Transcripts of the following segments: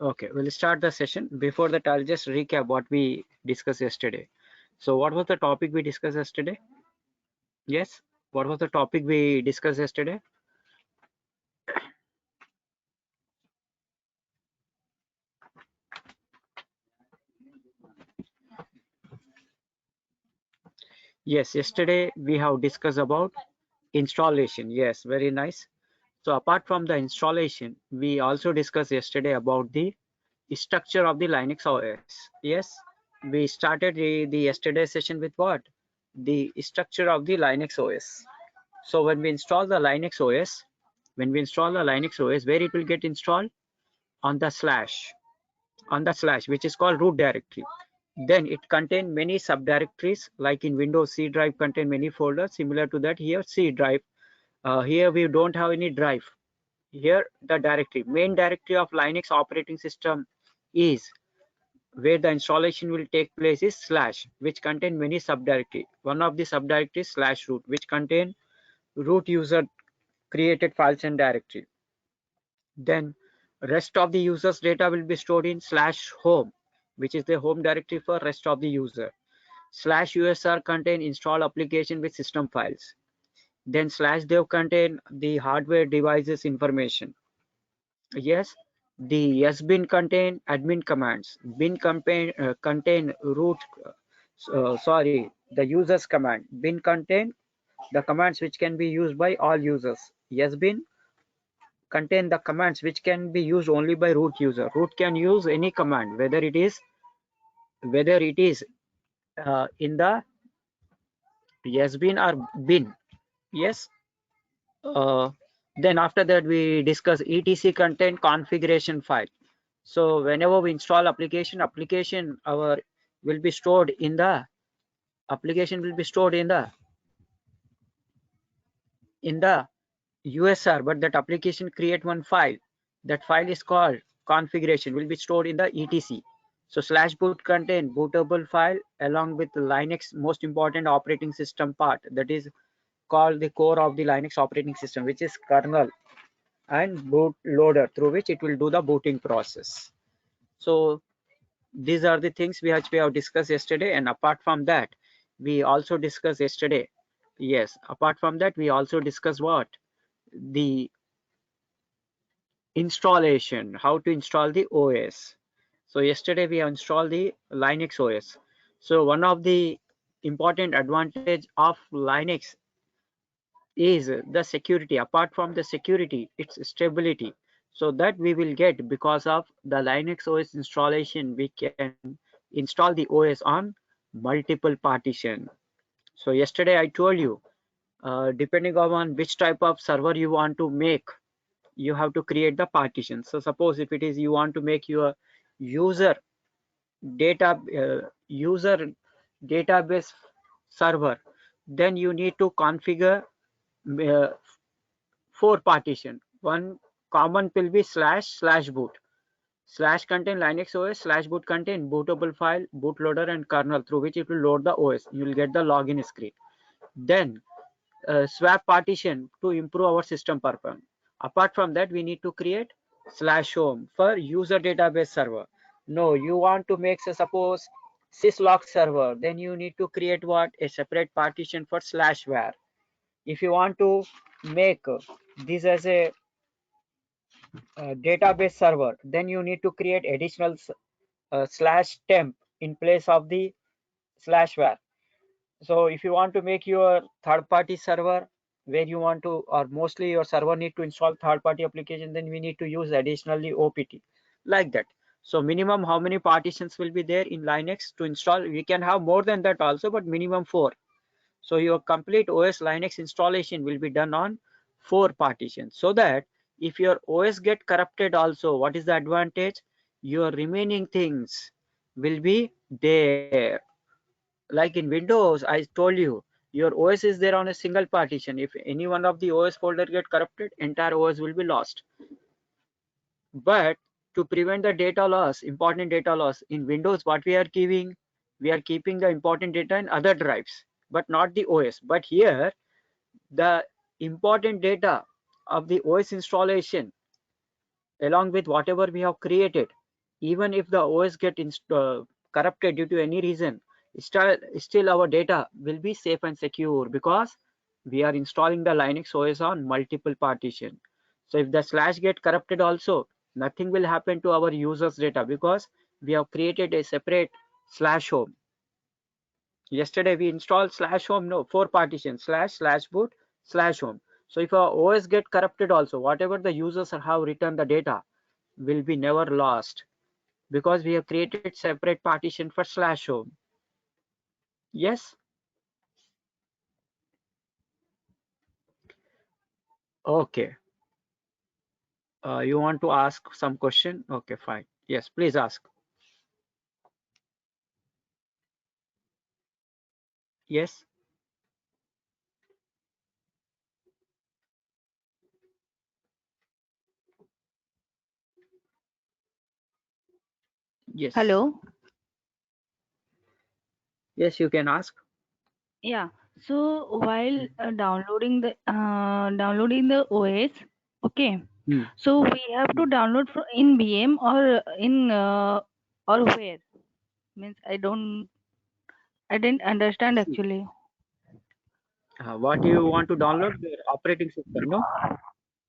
Okay, we'll start the session. Before that, I'll just recap what we discussed yesterday. So what was the topic we discussed yesterday? Yes, what was the topic we discussed yesterday? Yes, yesterday we have discussed about installation. Yes, very nice. So apart from the installation, we also discussed yesterday about the structure of the Linux OS. Yes, we started the yesterday session with what? The structure of the Linux OS. So when we install the Linux OS, where it will get installed? On the slash, which is called root directory. Then it contain many subdirectories, like in Windows C drive contain many folders. Similar to that, here C drive. Here we don't have any drive. Here the directory, main directory of Linux operating system is where the installation will take place is slash, which contain many subdirectory. One of the subdirectories slash root, which contain root user created files and directory. Then rest of the user's data will be stored in slash home, which is the home directory for rest of the user. Slash usr contain install application with system files. Then slash dev contain the hardware devices information. Yes, the sbin contain admin commands. Bin contain root, the users command. Bin contain the commands which can be used by all users. Sbin contain the commands which can be used only by root user. Root can use any command, whether it is in the sbin or bin. Yes. Uh, then after that we discuss etc content configuration file. So whenever we install application our will be stored in the in the USR, but that application create one file. That file is called configuration, will be stored in the etc. So slash boot contain bootable file along with the Linux most important operating system part, that is called the core of the Linux operating system, which is kernel and bootloader, through which it will do the booting process. So these are the things which we have discussed yesterday, and apart from that we also discussed yesterday. Yes, apart from that we also discussed what? The installation, how to install the OS. So yesterday we have installed the Linux OS. So one of the important advantage of Linux is the security. Apart from the security, its stability. So that we will get because of the Linux OS installation. We can install the OS on multiple partition. So yesterday I told you, depending on which type of server you want to make, you have to create the partition. So suppose if it is you want to make your user user database server, then you need to configure uh, 4 partition. One common will be slash boot. Slash contain Linux OS, slash boot contain bootable file, bootloader and kernel, through which it will load the OS. You will get the login screen. Then swap partition to improve our system performance. Apart from that, we need to create slash home for user database server. No, you want to make, say, suppose syslog server, then you need to create what? A separate partition for slash var. If you want to make this as a database server, then you need to create additional slash temp in place of the slash var. So if you want to make your third party server where you want to, or mostly your server need to install third party application, then we need to use additionally OPT, like that. So minimum how many partitions will be there in Linux to install? We can have more than that also, but minimum 4. So your complete OS Linux installation will be done on 4 partitions, so that if your OS get corrupted also, what is the advantage? Your remaining things will be there. Like in Windows, I told you, your OS is there on a single partition. If any one of the OS folder get corrupted, entire OS will be lost. But to prevent the data loss, important data loss, in Windows, what we are giving, we are keeping the important data in other drives, but not the OS. But here, the important data of the OS installation, along with whatever we have created, even if the OS get corrupted due to any reason, still our data will be safe and secure because we are installing the Linux OS on multiple partition. So if the slash get corrupted also, nothing will happen to our users data because we have created a separate slash home. Yesterday we installed slash home, no, 4 partitions, slash boot slash home. So if our OS get corrupted also, whatever the users have written the data will be never lost because we have created separate partition for slash home. Yes. Okay. You want to ask some question? Okay, fine. Yes, please ask. Yes. Yes. Hello. Yes, you can ask. Yeah. So while downloading the OS, okay. Hmm. So we have to download in VM or where? Means I didn't understand See, actually. what you want to download? The operating system, no?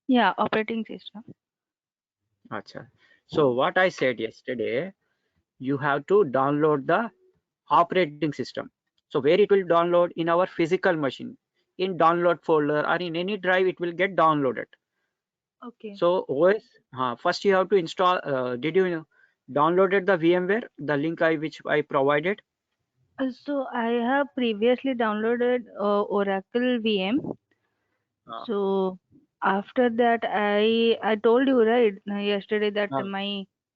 Yeah, operating system. Acha. So what I said yesterday, you have to download the operating system. So where it will download in our physical machine, in download folder or in any drive, it will get downloaded. Okay. So OS, first you have to install. Did you downloaded the VMware, the link which I provided? So I have previously downloaded Oracle VM. Uh, So after that, I told you right yesterday that uh,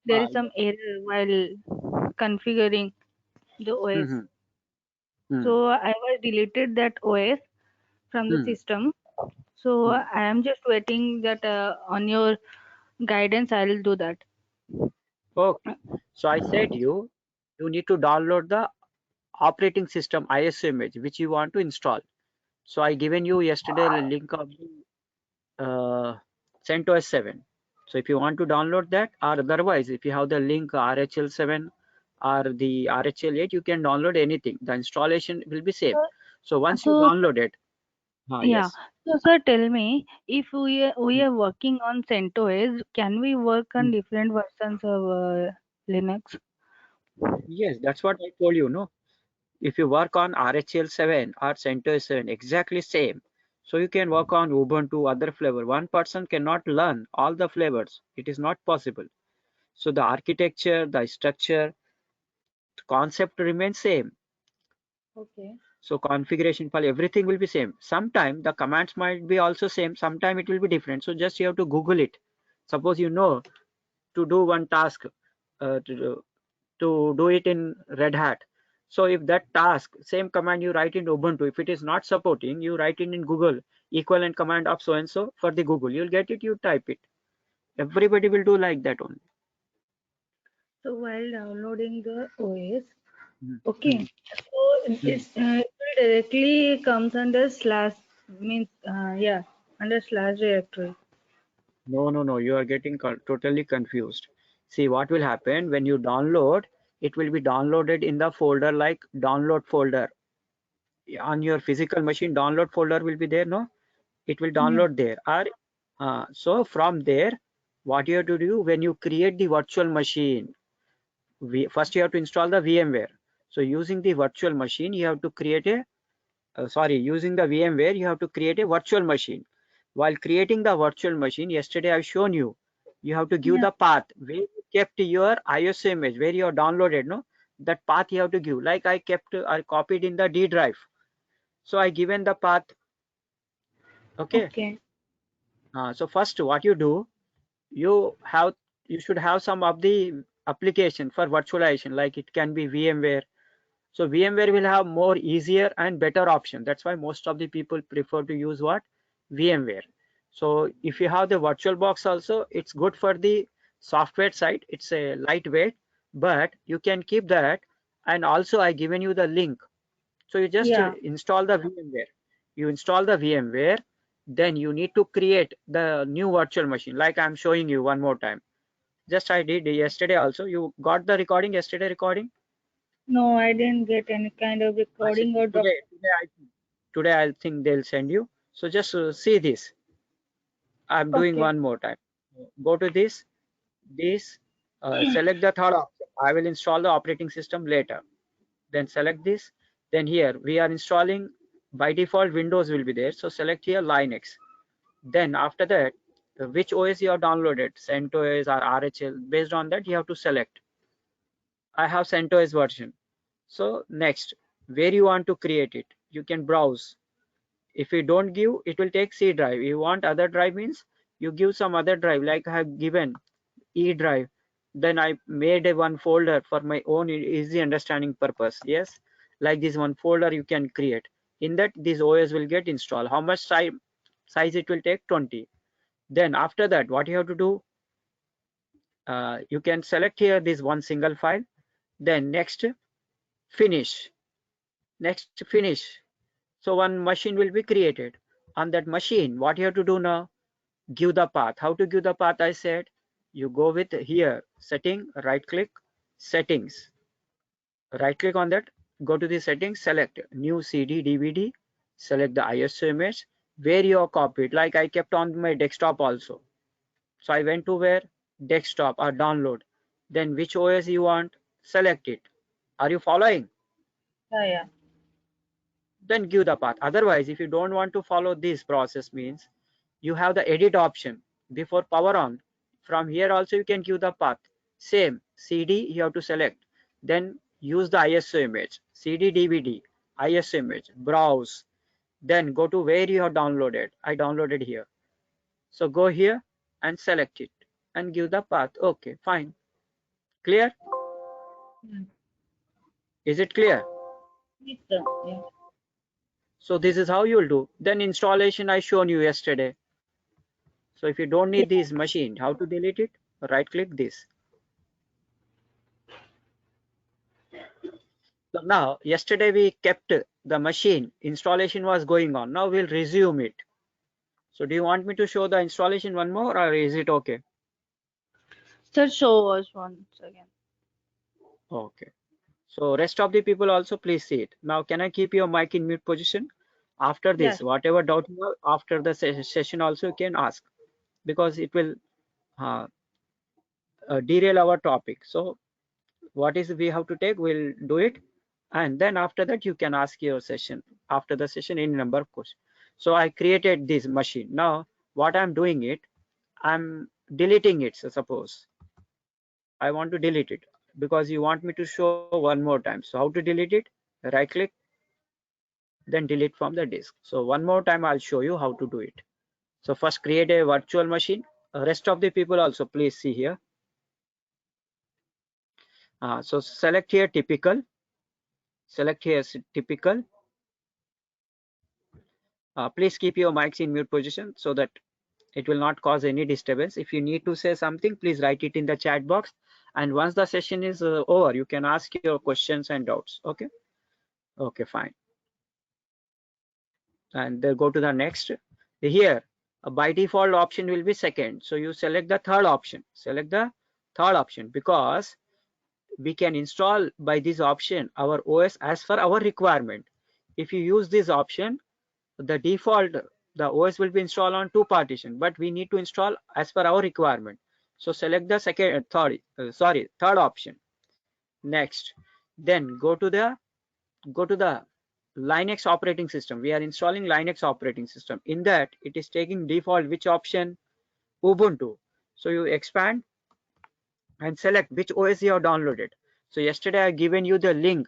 there is some yes. error while configuring the OS. Mm-hmm. Mm-hmm. So I was deleted that OS from the Mm-hmm. system. So Mm-hmm. I am just waiting that on your guidance I'll do that. Okay. So I said you need to download the operating system ISO image which you want to install. So I given you yesterday a link of the CentOS 7. So if you want to download that, or otherwise if you have the link RHL 7 or the RHL 8, you can download anything. The installation will be same. So once you So download it, yeah. yes. So sir, tell me if we are working on CentOS, can we work on Mm. different versions of Linux? Yes, that's what I told you, no? If you work on RHL 7 or CentOS 7, exactly same. So you can work on Ubuntu, other flavor. One person cannot learn all the flavors. It is not possible. So the architecture, the structure, concept remains same. Okay. So configuration file, everything will be same. Sometime the commands might be also same. Sometime it will be different. So just you have to Google it. Suppose you know to do one task, to do it in Red Hat. So if that task, same command you write in Ubuntu, if it is not supporting, you write it in Google, equivalent command of so and so for the Google. You'll get it, you type it. Everybody will do like that only. So while downloading the OS, Mm, okay. mm, So mm. it will directly comes under slash means yeah under slash directory. No, no, no, you are getting totally confused. See what will happen when you download, it will be downloaded in the folder like download folder. On your physical machine, download folder will be there, no? It will Yeah. download there. Or so from there, what you have to do when you create the virtual machine, first you have to install the VMware. So using the virtual machine, you have to create a using the VMware, you have to create a virtual machine. While creating the virtual machine, yesterday I've shown you, you have to give Yeah. the path where you kept your ISO image, where you have downloaded, no? That path you have to give. Like I copied in the D drive. So I given the path. Okay. Okay. So first, what you do, you have you should have some of the application for virtualization, like it can be VMware. So VMware will have more easier and better option. That's why most of the people prefer to use what? VMware. So if you have the VirtualBox also, it's good for the software side. It's a lightweight, but you can keep that. And also I given you the link. So you just Yeah. install the VMware. You install the VMware, then you need to create the new virtual machine, like I'm showing you one more time. Just I did yesterday also. You got the recording, yesterday recording? No, I didn't get any kind of recording or doc. Today I think they'll send you. So just see this. I'm doing Okay. one more time. Go to this, select the third option. I will install the operating system later. Then select this. Then here we are installing, by default Windows will be there. So select here Linux. Then after that, which OS you have downloaded, CentOS or RHL. Based on that, you have to select. I have CentOS version. So next, where you want to create it, you can browse. If you don't give, it will take C drive. You want other drive means you give some other drive, like I have given E drive. Then I made a one folder for my own easy understanding purpose. Yes, like this one folder you can create. In that, this OS will get installed. How much size it will take? 20. Then after that, what you have to do, you can select here this one single file. Then next, finish. Next, finish. So one machine will be created. On that machine, what you have to do now? Give the path. How to give the path? I said you go with here setting, right click, settings, right click on that, go to the settings, select new CD DVD, select the ISO image where you are copied. Like I kept on my desktop also. So I went to where? Desktop or download. Then which OS you want? Select it. Are you following? Yeah. Then give the path. Otherwise, if you don't want to follow this process, means you have the edit option before power on. From here also you can give the path. Same CD you have to select. Then use the ISO image. CD DVD, ISO image, browse. Then go to where you have downloaded. I downloaded here. So go here and select it and give the path. Okay, fine. Clear? Yeah. Is it clear? It's done. Yeah. So this is how you'll do. Then installation I shown you yesterday. So if you don't Yeah. need this machine, how to delete it? Right click this. So now, yesterday we kept the machine, installation was going on. Now we'll resume it. So do you want me to show the installation one more or is it okay? Sir, show us once again. Okay. So rest of the people also please see it. Now can I keep your mic in mute position? After this, Yes. whatever doubt you have, after the session also you can ask because it will uh, derail our topic. So what is we have to take, we'll do it. And then after that, you can ask your session. After the session, any number of questions. So I created this machine. Now, what I'm doing it, I'm deleting it. So suppose I want to delete it because you want me to show one more time. So how to delete it? Right click, then delete from the disk. So one more time, I'll show you how to do it. So first create a virtual machine. Rest of the people also please see here. So select here typical, select here typical. Please keep your mics in mute position so that it will not cause any disturbance. If you need to say something, please write it in the chat box. And once the session is over, you can ask your questions and doubts. Okay. Okay, fine. And then go to the next. Here, by default option will be second. So you select the third option. Select the third option because we can install by this option our OS as per our requirement. If you use this option, the default the OS will be installed on two partition, but we need to install as per our requirement. So select the third option. Next, then go to the Linux operating system. We are installing Linux operating system. In that, it is taking default which option? Ubuntu. So you expand and select which OS you have downloaded. So yesterday I given you the link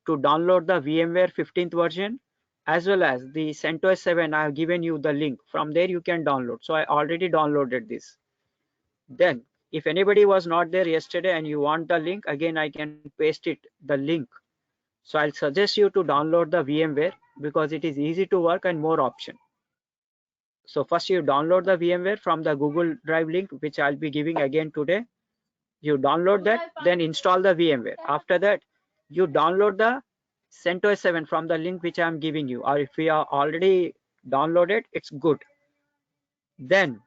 to download the VMware 15th version as well as the CentOS 7. I have given you the link. From there you can download. So I already downloaded this. Then if anybody was not there yesterday and you want the link, again I can paste it the link. So I'll suggest you to download the VMware because it is easy to work and more option. So first you download the VMware from the Google Drive link, which I'll be giving again today. You download that, then install the VMware. After that, you download the CentOS 7 from the link which I'm giving you, or if you are already downloaded, it's good. Then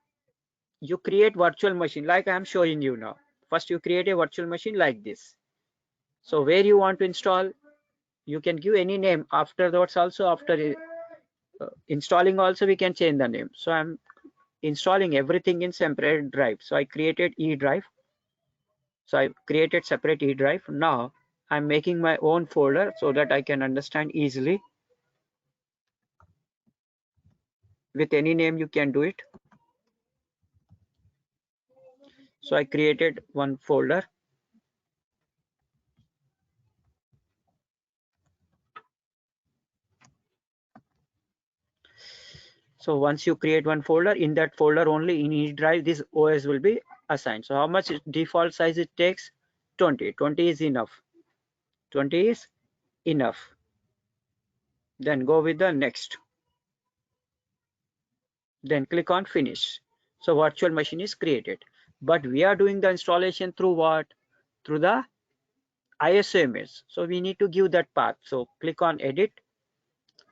you create virtual machine like I'm showing you now. first you create a virtual machine like this. So where you want to install, you can give any name. Afterwards also, after installing also, we can change the name. So I'm installing everything in separate drive. So I created E drive. So I created separate E drive. Now I'm making my own folder so that I can understand easily. With any name you can do it. So I created one folder. So once you create one folder, in that folder only in each drive, this OS will be assigned. So how much default size it takes? 20. 20 is enough. 20 is enough. Then go with the next. Then click on finish. So virtual machine is created. But we are doing the installation through what? Through the ISO image. So we need to give that path. So click on edit.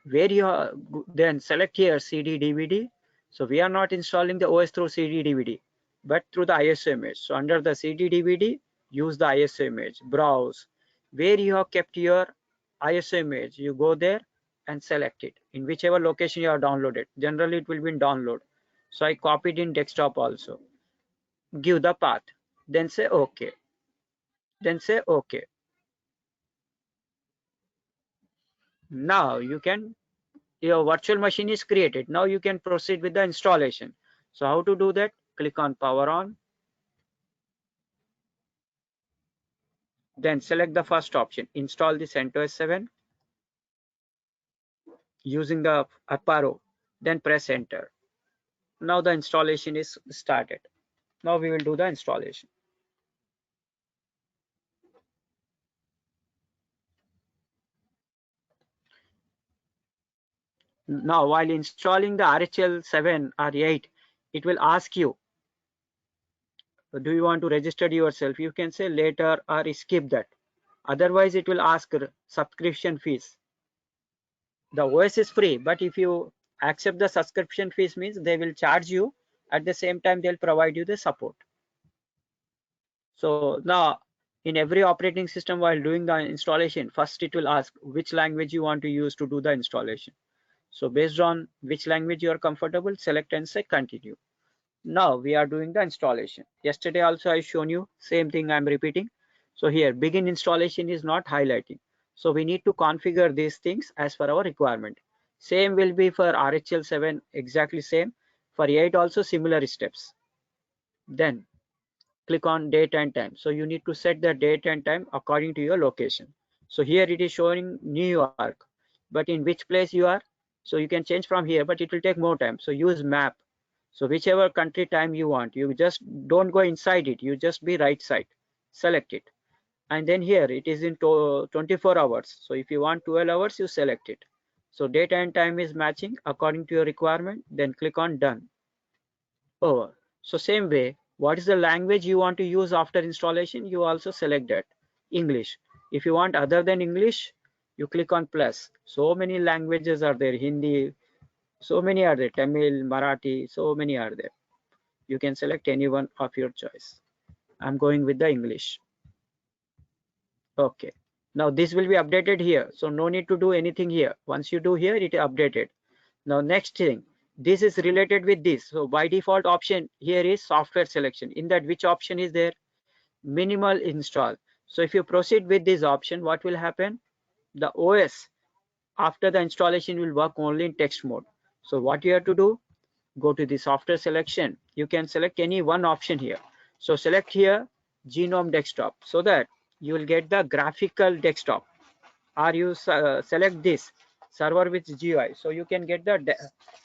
Where you are, then select here CD DVD. So we are not installing the OS through CD DVD, but through the ISO image. So under the CD DVD, use the ISO image, browse. Where you have kept your ISO image, you go there and select it in whichever location you have downloaded. Generally, it will be in download. So I copied in desktop also. Give the path, then say OK. Then say OK. Now you can, your virtual machine is created. Now you can proceed with the installation. So how to do that? Click on power on. Then select the first option, install the CentOS 7 using the up arrow. Then press enter. Now the installation is started. Now we will do the installation. Now while installing the RHEL 7 or 8, it will ask you, do you want to register yourself? You can say later or skip that. Otherwise it will ask subscription fees. The OS is free, but if you accept the subscription fees, means they will charge you. At the same time, they'll provide you the support. So now in every operating system, while doing the installation, first it will ask which language you want to use to do the installation. So based on which language you are comfortable, select and say continue. Now we are doing the installation. Yesterday also I shown you, same thing I'm repeating. So here begin installation is not highlighting. So we need to configure these things as per our requirement. Same will be for RHEL 7, exactly same. For 8 also similar steps. Then click on date and time. So you need to set the date and time according to your location. So here it is showing New York, but in which place you are. So you can change from here, but it will take more time. So use map. So whichever country time you want, you just don't go inside it. You just be right side, select it. And then here it is in 24 hours. So if you want 12 hours, you select it. So date and time is matching according to your requirement. Then click on done. Over. So same way, what is the language you want to use after installation? You also select that. English. If you want other than English, you click on plus. So many languages are there. Hindi, so many are there. Tamil, Marathi, so many are there. You can select any one of your choice. I'm going with the English. Okay. Now this will be updated here. So no need to do anything here. Once you do here, it is updated. Now next thing, this is related with this. So by default option here is software selection. In that, which option is there? Minimal install. So if you proceed with this option, what will happen? The OS after the installation will work only in text mode. So what you have to do? Go to the software selection. You can select any one option here. So select here GNOME desktop so that you will get the graphical desktop. Or you select this server with GUI. So you can get the,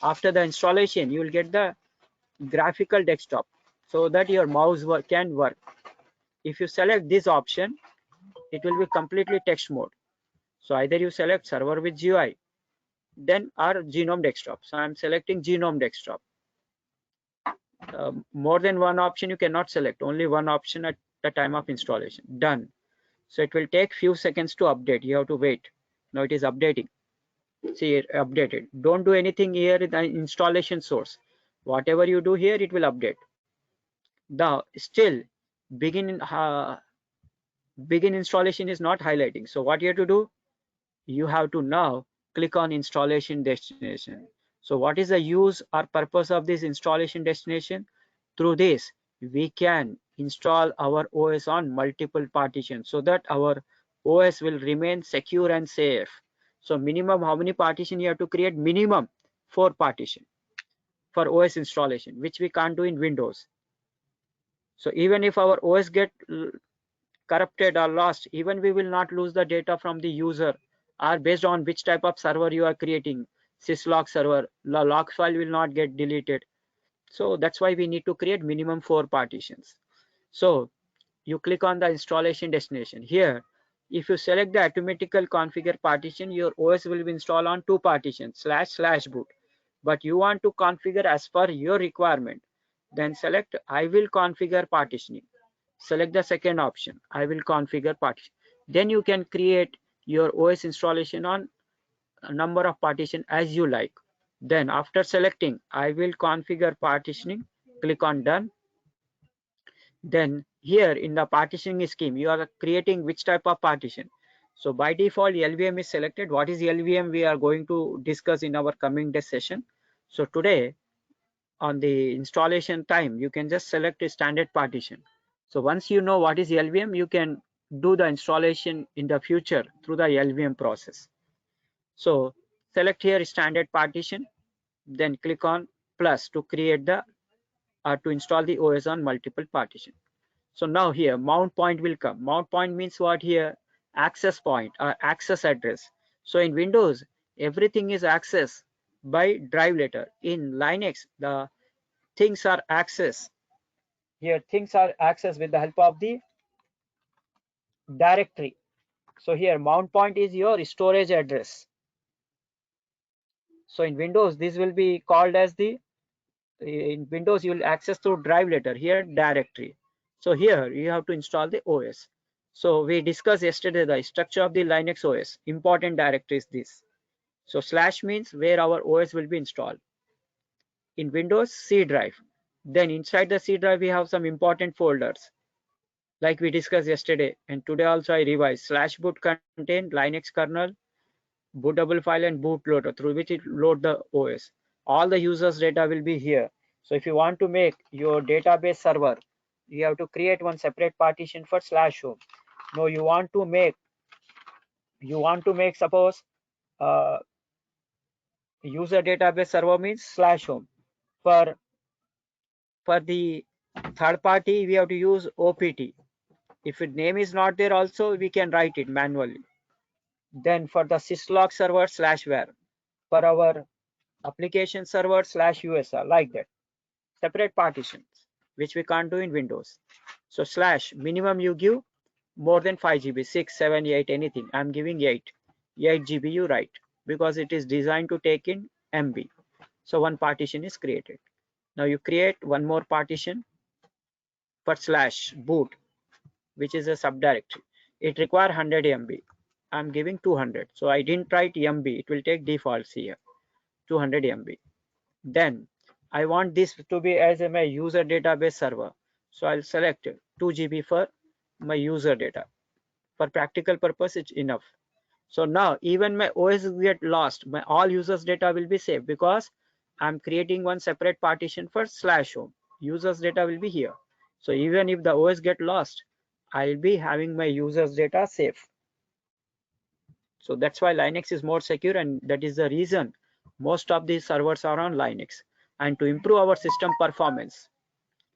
after the installation, you will get the graphical desktop so that your mouse can work. If you select this option, it will be completely text mode. So either you select server with GUI, then or GNOME desktop. So I'm selecting GNOME desktop. More than one option you cannot select, only one option at the time of installation. Done. So it will take few seconds to update. You have to wait. Now it is updating. See it updated. Don't do anything here in the installation source. Whatever you do here, it will update. Now still begin installation is not highlighting. So what you have to do, you have to now click on installation destination. So what is the use or purpose of this installation destination? Through this, we can install our OS on multiple partitions so that our OS will remain secure and safe. So minimum how many partition you have to create? Minimum 4 partition for OS installation, which we can't do in Windows. So even if our OS get corrupted or lost, even we will not lose the data from the user, or based on which type of server you are creating, syslog server, the log file will not get deleted. So that's why we need to create minimum 4 partitions. So you click on the installation destination. Here, if you select the automatically configure partition, your OS will be installed on 2 partitions //boot. But you want to configure as per your requirement, then select I will configure partitioning. Select the second option, I will configure partition. Then you can create your OS installation on a number of partition as you like. Then after selecting I will configure partitioning, click on done. Then here in the partitioning scheme, you are creating which type of partition. So by default, LVM is selected. What is LVM? We are going to discuss in our coming day session. So today on the installation time, you can just select a standard partition. So once you know what is LVM, you can do the installation in the future through the LVM process. So select here standard partition, then click on plus to create the to install the OS on multiple partition. So now here mount point will come. Mount point means what here? Access point or access address. So in Windows, everything is accessed by drive letter. In Linux, the things are accessed. Here things are accessed with the help of the directory. So here mount point is your storage address. So in Windows, this will be called as the, in Windows you will access through drive letter, here directory. So here you have to install the OS. So we discussed yesterday the structure of the Linux OS. Important directory is this. So slash means where our OS will be installed. In Windows, C drive. Then inside the C drive we have some important folders like we discussed yesterday, and today also I revised. /boot contain Linux kernel, bootable file and bootloader through which it load the OS. All the users data will be here. So if you want to make your database server, you have to create one separate partition for /home. No, you want to make suppose user database server means /home. For the third party, we have to use OPT. If its name is not there also, we can write it manually. Then for the syslog server /var. For our application server /usr, like that. Separate partitions, which we can't do in Windows. So slash minimum you give more than 5 GB, 6, 7, 8, anything. I'm giving 8 GB you write because it is designed to take in MB. So one partition is created. Now you create one more partition for /boot, which is a subdirectory. It requires 100 MB. I'm giving 200. So I didn't write MB. It will take defaults here, 200 MB. Then I want this to be as my user database server. So I'll select 2 GB for my user data. For practical purpose, it's enough. So now even my OS get lost, my all users data will be saved because I'm creating one separate partition for /home. Users data will be here. So even if the OS get lost, I'll be having my users data safe. So that's why Linux is more secure, and that is the reason most of these servers are on Linux. And to improve our system performance,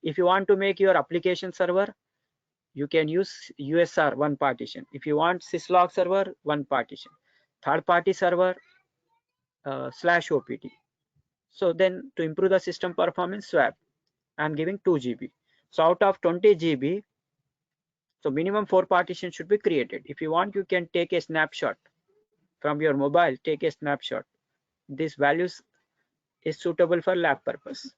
if you want to make your application server, you can use USR one partition. If you want syslog server, one partition. Third party server /opt. So then to improve the system performance, swap. I'm giving 2 GB. So out of 20 GB, so minimum 4 partitions should be created. If you want, you can take a snapshot from your mobile, take a snapshot. This values is suitable for lab purpose.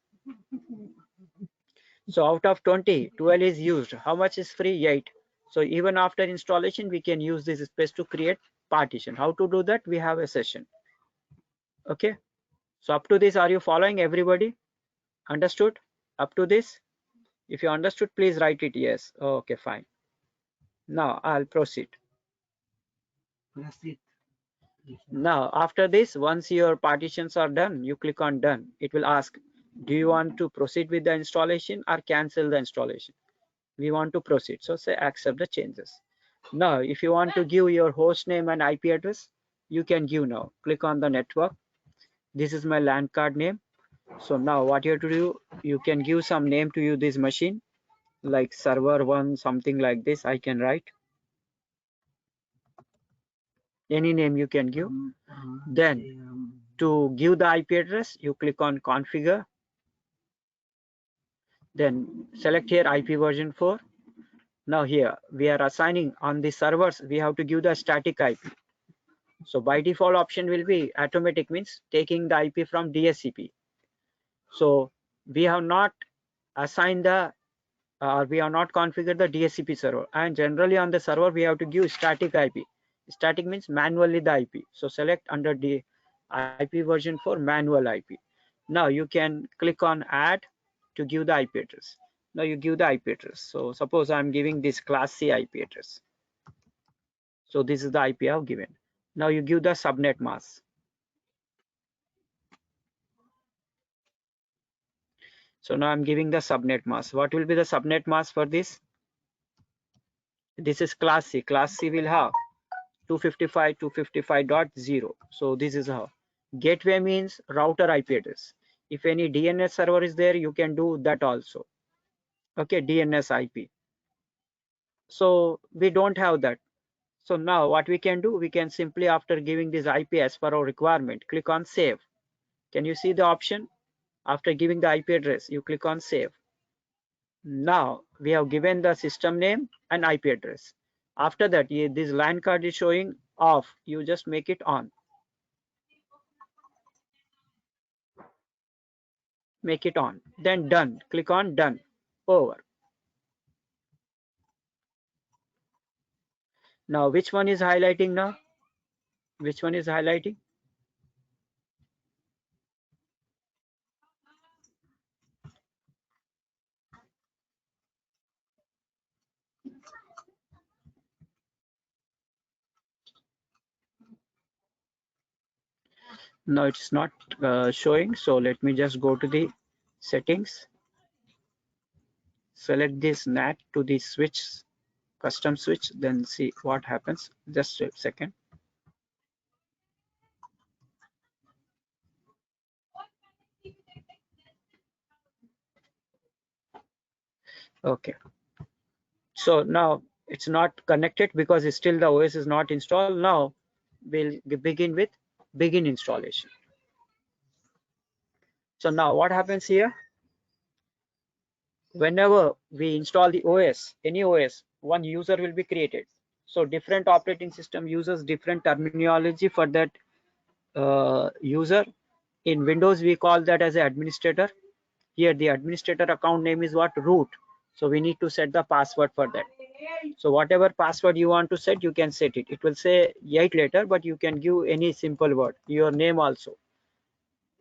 So out of 20, 12 is used. How much is free? 8. So even after installation, we can use this space to create partition. How to do that? We have a session. Okay. So up to this, are you following everybody? Understood? Up to this? If you understood, please write it yes. Okay, fine. Now I'll proceed. Now, after this, once your partitions are done, you click on done. It will ask, do you want to proceed with the installation or cancel the installation? We want to proceed. So say accept the changes. Now, if you want to give your host name and IP address, you can give now. Click on the network. This is my LAN card name. So now what you have to do, you can give some name to this machine, like server one, something like this. I can write any name you can give. Then to give the IP address, you click on configure. Then select here IP version 4. Now here we are assigning on the servers, we have to give the static IP. So by default option will be automatic, means taking the IP from DHCP. So we have not assigned the we have not configured the DHCP server, and generally on the server we have to give static IP. Static means manually the IP. So select under the IP version for manual IP. Now you can click on add to give the IP address. Now you give the IP address. So suppose I'm giving this class C IP address. So this is the IP I've given. Now you give the subnet mask. So now I'm giving the subnet mask. What will be the subnet mask for this? This is class C. Class C will have 255.255.0. So this is how. Gateway means router IP address. If any DNS server is there, you can do that also. Okay, DNS IP. So we don't have that. So now what we can do, we can simply, after giving this IP as per our requirement, click on save. Can you see the option? After giving the IP address, you click on save. Now we have given the system name and IP address. After that, this LAN card is showing off. You just make it on. Make it on. Then done. Click on done. Over. Now which one is highlighting now? Which one is highlighting? No, it's not showing. So let me just go to the settings. Select this NAT to the switch, custom switch, then see what happens. Just a second. Okay. So now it's not connected because it's still the OS is not installed. Now we'll begin with begin installation. So now what happens here? Whenever we install the OS, any OS, one user will be created. So different operating system uses different terminology for that user. In Windows, we call that as an administrator. Here, the administrator account name is what? Root. So we need to set the password for that. So whatever password you want to set, you can set it. It will say 8 later, but you can give any simple word, your name also.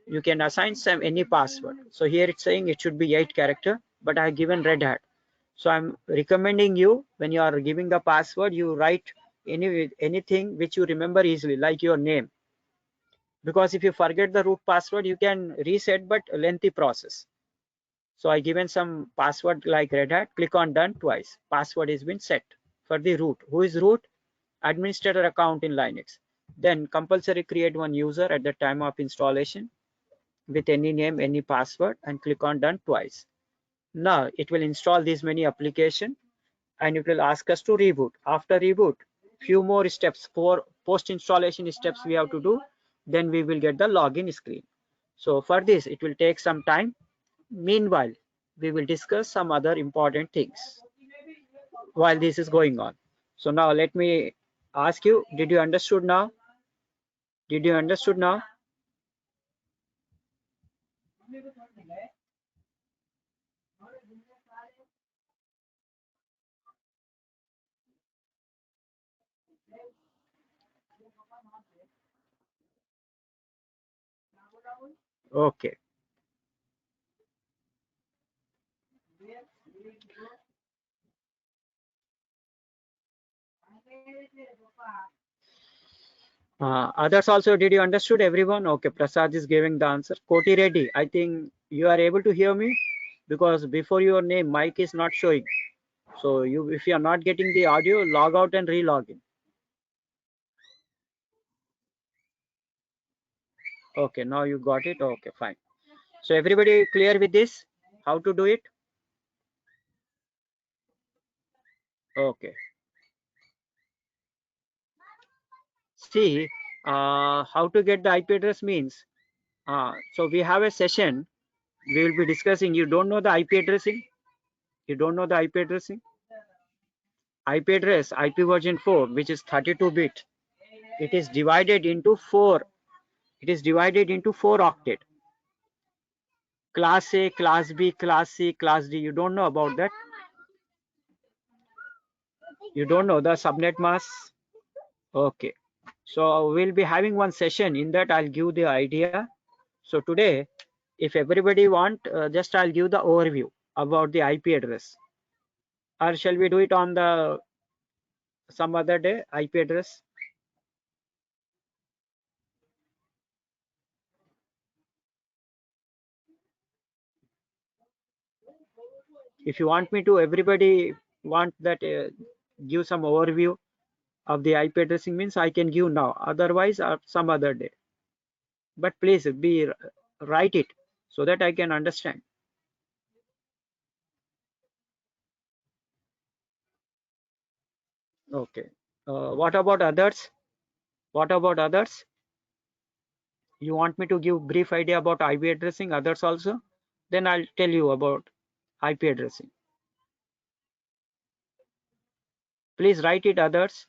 You can assign some any password. So here it's saying it should be 8 character, but I have given Red Hat. So I'm recommending you, when you are giving the password, you write anything which you remember easily, like your name. Because if you forget the root password, you can reset, but a lengthy process. So I given some password like Red Hat. Click on done twice. Password has been set for the root. Who is root? Administrator account in Linux. Then compulsory create one user at the time of installation with any name, any password, and click on done twice. Now it will install these many application and it will ask us to reboot. After reboot, few more steps, for post installation steps we have to do. Then we will get the login screen. So for this, it will take some time. Meanwhile, we will discuss some other important things while this is going on. So now let me ask you, did you understood now? Did you understood now? Okay. Others also, did you understood everyone? Okay, Prasad is giving the answer. Koti Reddy, I think you are able to hear me because before your name, mic is not showing. So if you are not getting the audio, log out and re-log in. Okay, now you got it. Okay, fine. So everybody clear with this? How to do it? Okay. See, how to get the IP address means. So we have a session. We will be discussing. You don't know the IP addressing? You don't know the IP addressing? IP address, IP version 4, which is 32-bit. It is divided into 4. It is divided into 4 octet. Class A, Class B, Class C, Class D. You don't know about that? You don't know the subnet mask? Okay. So we'll be having one session. In that, I'll give the idea. So today, if everybody want, just I'll give the overview about the IP address. Or shall we do it on the some other day, IP address? If you want me to, everybody want that give some overview of the IP addressing means I can give now. Otherwise, some other day. But please write it so that I can understand. Okay. What about others? What about others? You want me to give brief idea about IP addressing, others also? Then I'll tell you about IP addressing. Please write it, others.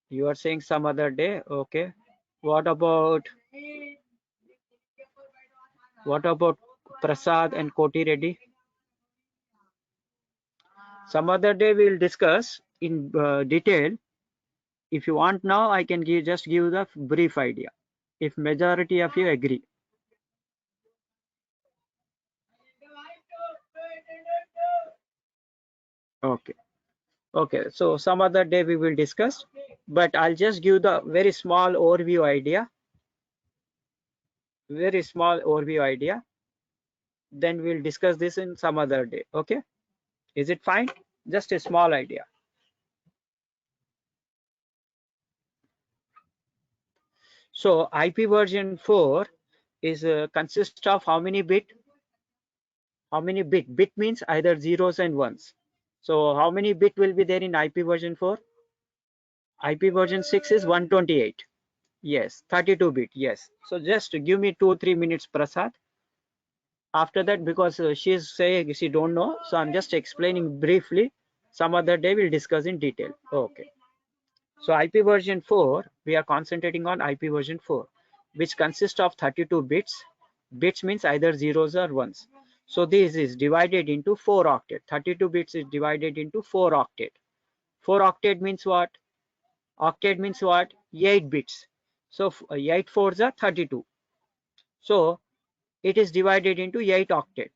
You are saying some other day. Okay. What about Prasad and Koti Reddy? Some other day we'll discuss in detail. If you want now, I can just give the brief idea. If majority of you agree. Okay. Okay. So some other day we will discuss, but I'll just give the very small overview idea. Very small overview idea. Then we'll discuss this in some other day. Okay. Is it fine? Just a small idea. So IP version 4 is consists of how many bit? How many bit? Bit means either zeros and ones. So how many bit will be there in IP version 4? IP version 6 is 128. Yes, 32-bit. Yes. So just give me 2-3 minutes, Prasad. After that, because she's saying she don't know, so I'm just explaining briefly. Some other day we'll discuss in detail. Okay. So IP version 4, we are concentrating on IP version 4, which consists of 32 bits. Bits means either zeros or ones. So this is divided into 4 octet. 32 bits is divided into 4 octet. 4 octet means what? Octet means what? 8 bits. So 8 fours are 32. So it is divided into 8 octet.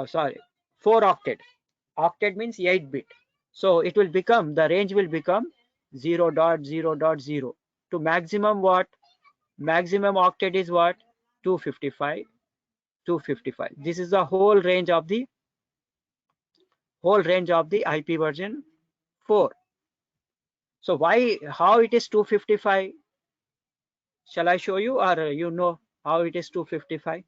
Sorry, 4 octet. Octet means 8 bit. So it will become, the range will become 0.0.0 to maximum what? Maximum octet is what? 255. 255. This is the whole range of the IP version 4. So how it is 255? Shall I show you, or you know how it is 255?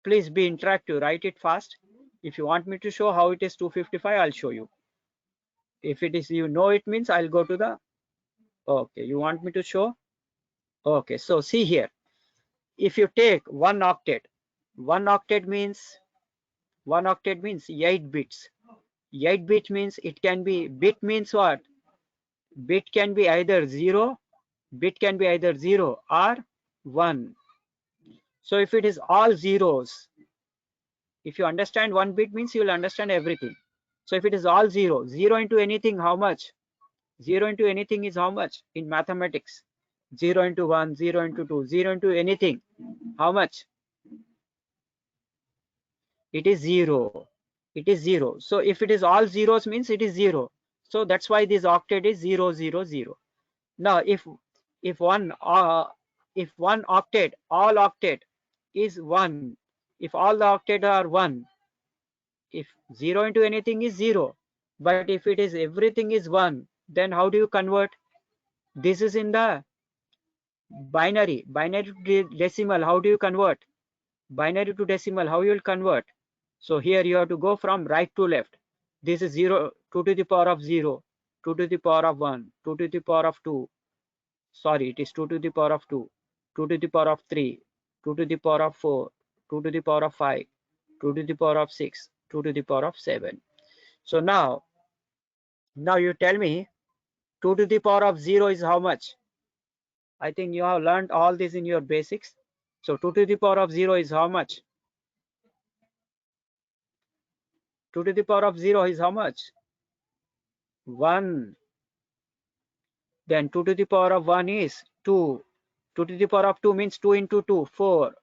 Please be interactive, write it fast. If you want me to show how it is 255, I'll show you. If it is, you know, it means I'll go to the, okay, you want me to show? Okay, so see here. If you take 1 octet, 1 octet means 8 bits. 8 bit means it can be, bit means what? Bit can be either 0, bit can be either 0 or 1. So if it is all zeros, if you understand 1 bit means you will understand everything. So if it is all 0, 0 into anything, how much? 0 into anything is how much in mathematics? 0 into 1, 0 into 2, 0 into anything. How much? It is 0. It is 0. So if it is all zeros means it is 0. So that's why this octet is 0, 0, 0. Now if one octet, all octet is 1, if all the octet are 1, if 0 into anything is 0, but if it is everything is 1, then how do you convert? This is in the binary to decimal. How do you convert? Binary to decimal, how you will convert? So here you have to go from right to left. This is 0, 2 to the power of 0, 2 to the power of 1, 2 to the power of 2. Sorry, it is 2 to the power of 2, 2 to the power of 3, 2 to the power of 4, 2 to the power of 5, 2 to the power of 6, 2 to the power of 7. So now you tell me 2 to the power of 0 is how much? I think you have learned all this in your basics. So 2 to the power of 0 is how much? 2 to the power of 0 is how much? 1. Then 2 to the power of 1 is 2. 2 to the power of 2 means 2 into 2, 4.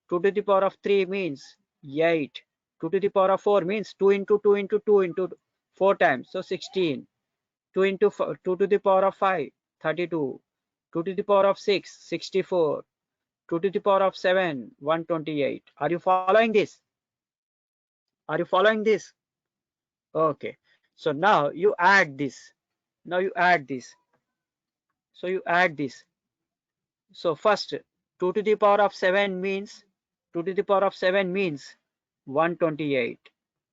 2 to the power of 3 means 8. 2 to the power of 4 means 2 into 2 into 2 into 4 times, so 16. 2 into 2 to the power of 5, 32. 2 to the power of 6, 64. 2 to the power of 7, 128. Are you following this? Are you following this? Okay. So now you add this. Now you add this. So you add this. So first 2 to the power of 7 means 2 to the power of 7 means 128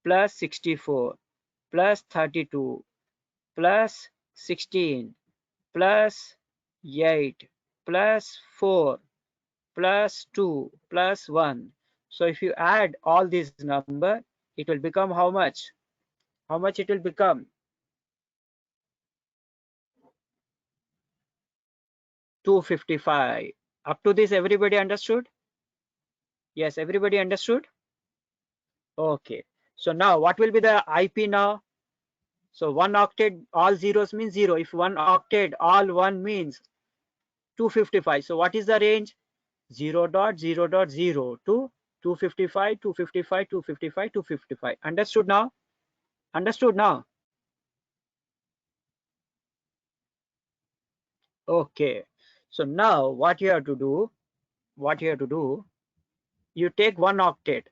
plus 64 plus 32 plus 16 plus 8 plus 4 plus 2 plus 1. So if you add all these number, it will become how much? How much it will become? 255. Up to this everybody understood? Yes, everybody understood? Okay. So now what will be the IP now? So one octet all zeros means 0. If one octet all 1 means 255. So what is the range? 0.0.0 to 255, 255, 255, 255. Understood now? Understood now? Okay. So now what you have to do? What you have to do? You take one octet.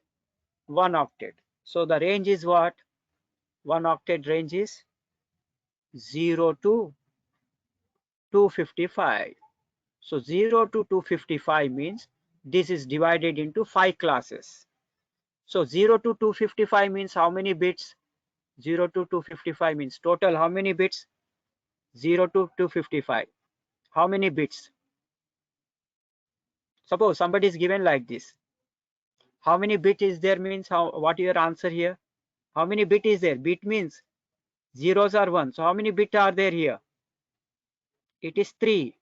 One octet. So the range is what? One octet range is 0 to 255. So 0 to 255 means this is divided into 5 classes. So 0 to 255 means how many bits? 0 to 255 means total how many bits? 0 to 255. How many bits? Suppose somebody is given like this. How many bit is there means what your answer here? How many bit is there? Bit means zeros are 1. So how many bit are there here? It is 3.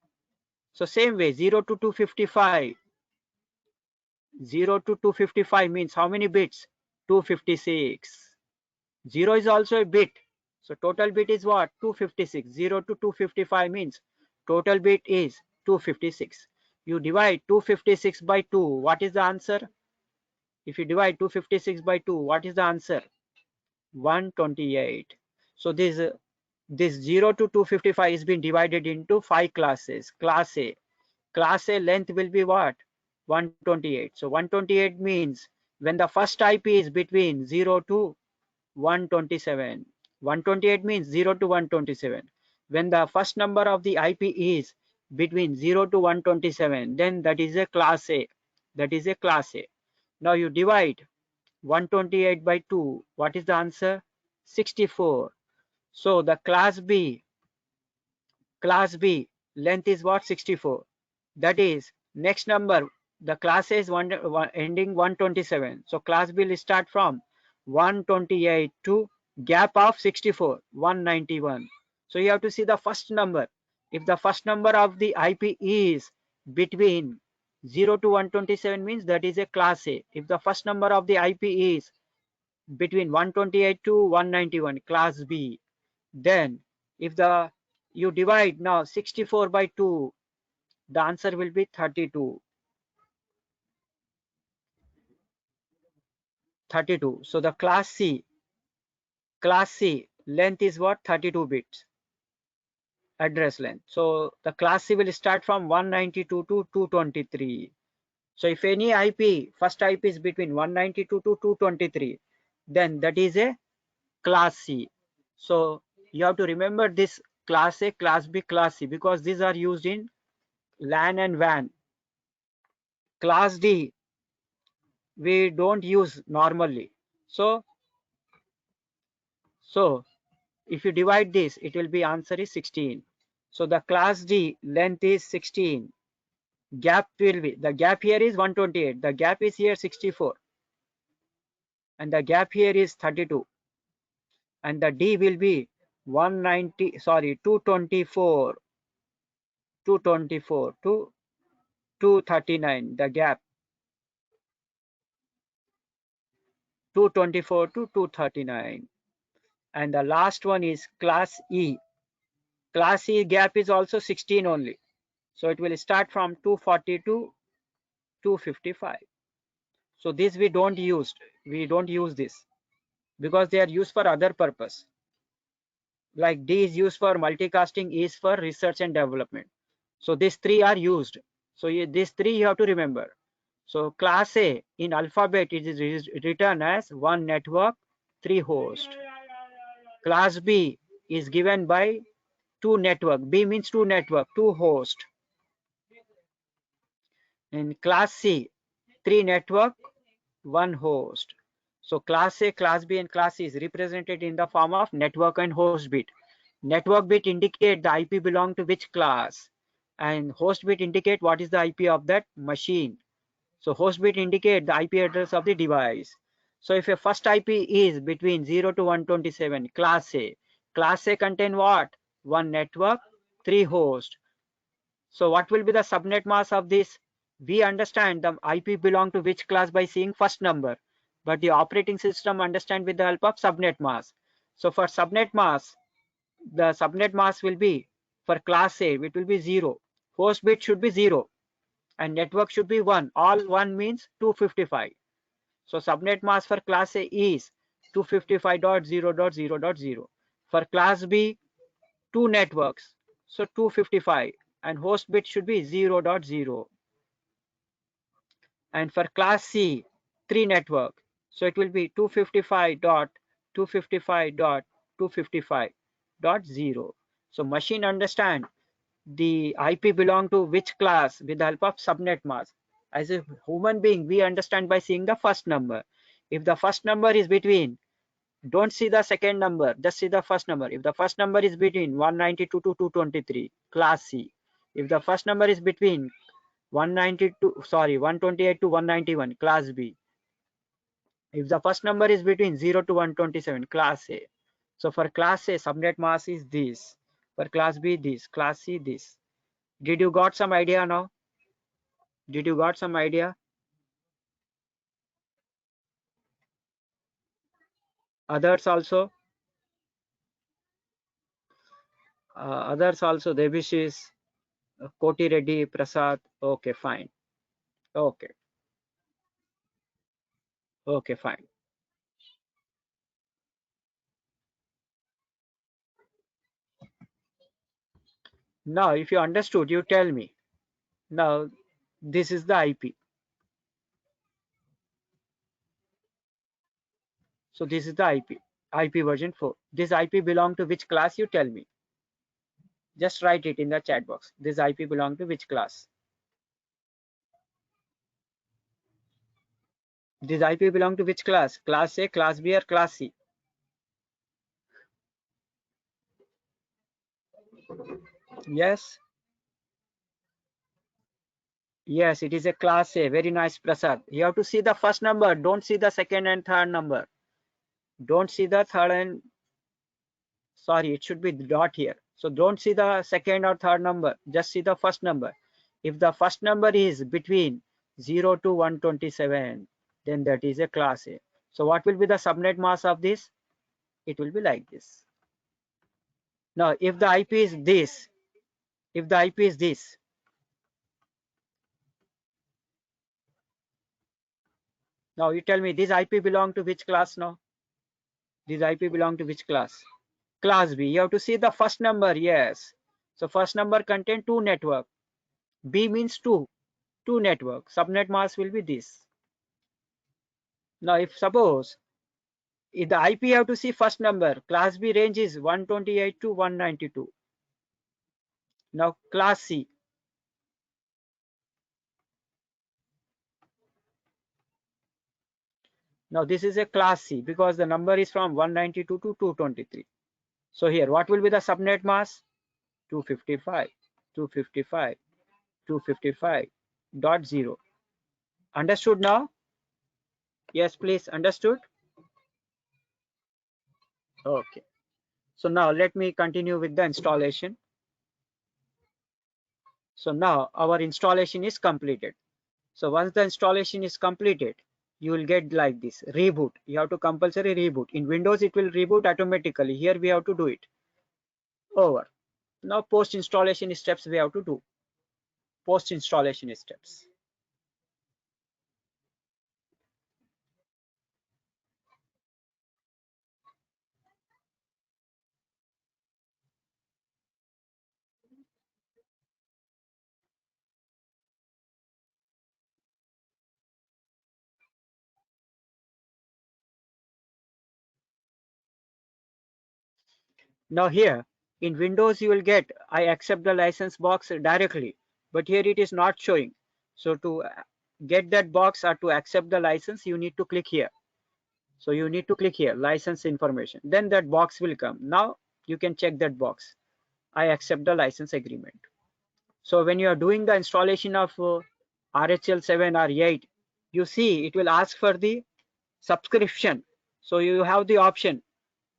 So same way 0 to 255. 0 to 255 means how many bits? 256. 0 is also a bit. So total bit is what? 256. 0 to 255 means total bit is 256. You divide 256 by 2. What is the answer? If you divide 256 by 2, what is the answer? 128. So this 0 to 255 is being divided into 5 classes. Class A. Class A length will be what? 128. So 128 means when the first IP is between 0 to 127. 128 means 0 to 127. When the first number of the IP is between 0 to 127, then that is a class A. That is a class A. Now you divide 128 by 2. What is the answer? 64. So the class B length is what? 64. That is next number. The class A is ending 127. So class B will start from 128 to gap of 64, 191. So you have to see the first number. If the first number of the IP is between 0 to 127 means that is a class A. If the first number of the IP is between 128 to 191, class B. Then if you divide now 64 by 2. The answer will be 32. 32. So the class C length is what? 32 bits address length. So the class C will start from 192 to 223. So if any IP, first IP is between 192 to 223, then that is a class C. So you have to remember this class A, class B, class C, because these are used in LAN and WAN. Class D we don't use normally. So if you divide this, it will be answer is 16. So the class D length is 16. Gap will be, the gap here is 128. The gap is here 64. And the gap here is 32. And the D will be 224 to 239. The gap 224 to 239. And the last one is class E. Class E gap is also 16 only. So it will start from 240 to 255. So this we don't use. We don't use this because they are used for other purpose. Like D is used for multicasting, E is for research and development. So these three are used. So these three you have to remember. So class A in alphabet it is written as 1 network, 3 host. Class B is given by 2 network. B means 2 network, 2 host. In class C, 3 network, 1 host. So class A, class B and class C is represented in the form of network and host bit. Network bit indicate the IP belong to which class, and host bit indicate what is the IP of that machine. So host bit indicate the IP address of the device. So if your first IP is between 0 to 127, class A contain what? 1 network, 3 host. So what will be the subnet mask of this? We understand the IP belong to which class by seeing first number, but the operating system understand with the help of subnet mask. So for subnet mask, the subnet mask will be for class A, it will be 0. Host bit should be 0 and network should be 1. All 1 means 255. So subnet mask for class A is 255.0.0.0. For class B, 2 networks, so 255, and host bit should be 0.0. And for class C, 3 network, so it will be 255.255.255.0. So machine understand the IP belong to which class with the help of subnet mask. As a human being, we understand by seeing the first number. If the first number is between, don't see the second number, just see the first number. If the first number is between 192 to 223, class C. If the first number is between 128 to 191, class B. If the first number is between 0 to 127, class A. So for class A, subnet mask is this. For class B, this. Class C, this. Did you got some idea now? Did you got some idea? Others also? Others also, Debishis, Koti Reddy, Prasad. Okay, fine. Okay. Okay, fine. Now, if you understood, you tell me. Now, this is the IP. So this is the IP version 4. This IP belong to which class? You tell me. Just write it in the chat box. This IP belong to which class? This IP belong to which class? Class A, class B, or class C? Yes. Yes, it is a class A. Very nice, Prasad. You have to see the first number. Don't see the second and third number. Don't see the third and, sorry, it should be dot here. So don't see the second or third number. Just see the first number. If the first number is between 0 to 127, then that is a class A. So what will be the subnet mask of this? It will be like this. Now, if the IP is this, if the IP is this, now you tell me this IP belong to which class now? This IP belong to which class? Class B. You have to see the first number, yes. So first number contain two network. B means two network. Subnet mask will be this. Now if suppose if the IP have to see first number, class B range is 128 to 192. Now class C. Now this is a class C because the number is from 192 to 223. So here what will be the subnet mask? 255, 255, 255.0. Understood now? Yes, please. Understood? Okay. So now let me continue with the installation. So now our installation is completed. So once the installation is completed, you will get like this reboot. You have to compulsory reboot. In Windows, it will reboot automatically. Here we have to do it. Over. Now post installation steps we have to do. Post installation steps. Now here in Windows, you will get I accept the license box directly, but here it is not showing. So to get that box or to accept the license, you need to click here. So you need to click here, license information. Then that box will come. Now you can check that box. I accept the license agreement. So when you are doing the installation of RHEL 7 or 8, you see it will ask for the subscription. So you have the option.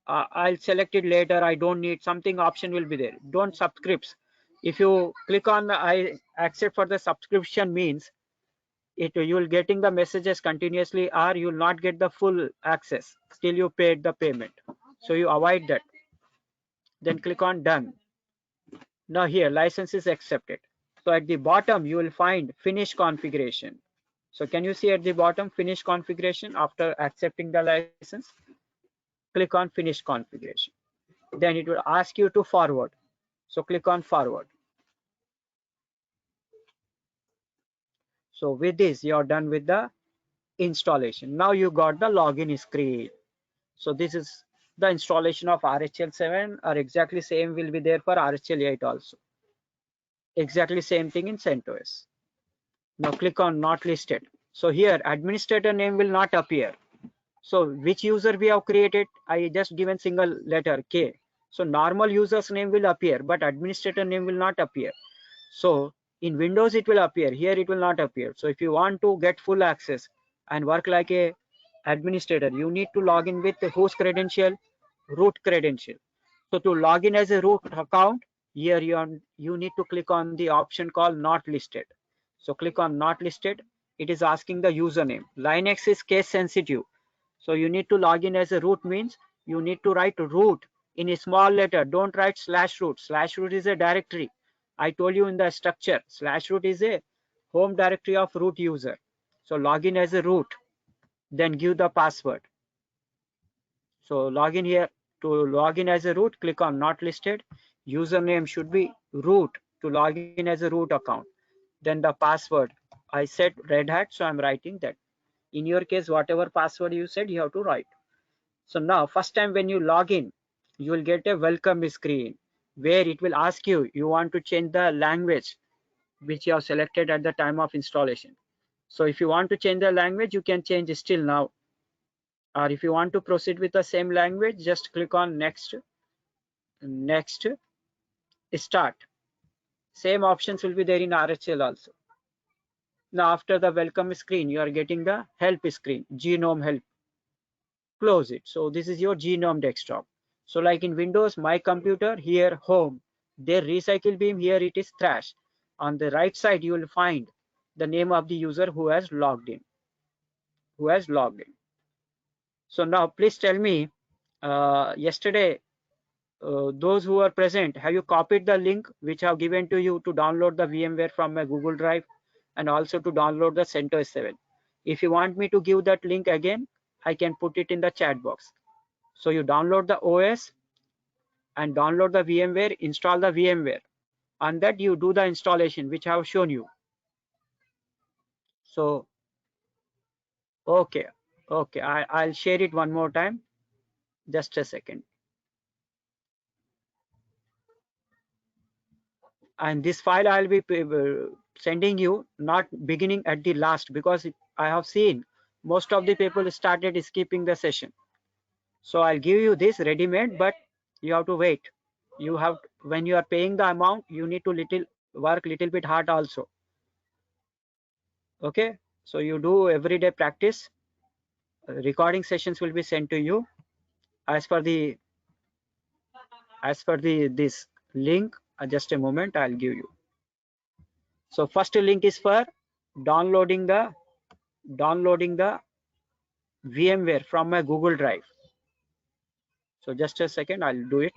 I'll select it later. I don't need something option will be there. Don't subscribes. If you click on the I accept for the subscription means it you will getting the messages continuously or you will not get the full access till you paid the payment. So you avoid that. Then click on done. Now here license is accepted. So at the bottom you will find finish configuration. So can you see at the bottom finish configuration after accepting the license? Click on finish configuration. Then it will ask you to forward. So click on forward. So with this you are done with the installation. Now you got the login screen. So this is the installation of RHEL 7 or exactly same will be there for RHEL 8 also. Exactly same thing in CentOS. Now click on not listed. So here administrator name will not appear. So which user we have created? I just given single letter K. So normal user's name will appear, but administrator name will not appear. So in Windows it will appear. Here it will not appear. So if you want to get full access and work like a administrator, you need to log in with whose credential? Root credential. So to log in as a root account, here you need to click on the option called not listed. So click on not listed. It is asking the username. Linux is case sensitive. So you need to log in as a root means you need to write root in a small letter. Don't write slash root. Slash root is a directory. I told you in the structure. Slash root is a home directory of root user. So log in as a root. Then give the password. So log in here. To log in as a root, click on not listed. Username should be root to log in as a root account. Then the password. I said Red Hat, so I'm writing that. In your case, whatever password you said, you have to write. So now first time when you log in, you will get a welcome screen where it will ask you, you want to change the language which you have selected at the time of installation. So if you want to change the language, you can change still now. Or if you want to proceed with the same language, just click on next, next, start. Same options will be there in RHEL also. Now after the welcome screen, you are getting the help screen, GNOME help. Close it. So this is your GNOME desktop. So like in Windows, my computer, here home, there recycle beam, here it is trash. On the right side, you will find the name of the user who has logged in. Who has logged in. So now please tell me, yesterday those who are present, have you copied the link which I have given to you to download the VMware from my Google Drive and also to download the CentOS 7? If you want me to give that link again, I can put it in the chat box. So you download the OS and download the VMware, install the VMware. On that you do the installation which I have shown you. So okay, I'll share it one more time. Just a second. And this file I'll be sending you, not beginning at the last, because I have seen most of the people started skipping the session. So I'll give you this ready-made, but you have to wait. You have, when you are paying the amount, you need to work little bit hard also. Okay, so you do everyday practice. Recording sessions will be sent to you as per this link. Just a moment, I'll give you. So first link is for downloading the VMware from my Google Drive. So just a second, I'll do it.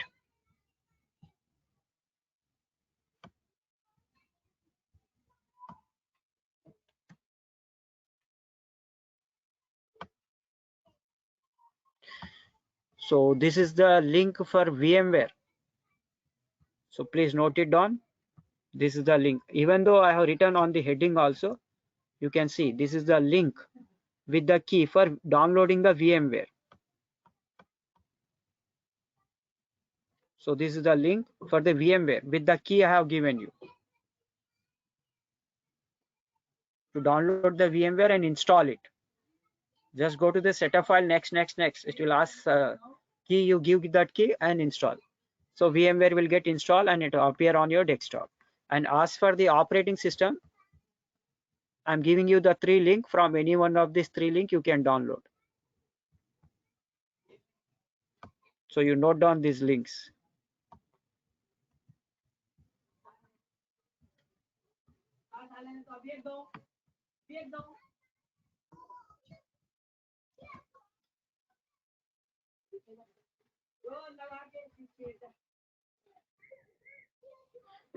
So this is the link for VMware. So please note it down. This is the link. Even though I have written on the heading also, you can see this is the link with the key for downloading the VMware. So this is the link for the VMware with the key I have given you to download the VMware and install it. Just go to the setup file, next. It will ask key, you give that key and install. So VMware will get installed and it will appear on your desktop. And as for the operating system, I'm giving you the 3 link. From any one of these 3 link you can download. So you note down these links.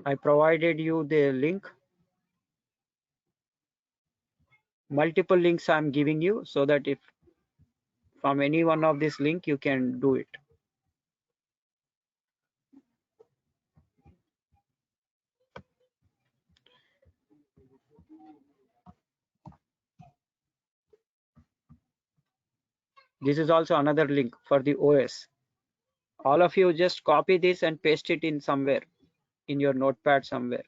I provided you the link. Multiple links I'm giving you, so that if from any one of this link you can do it. This is also another link for the OS. All of you just copy this and paste it in somewhere in your notepad somewhere.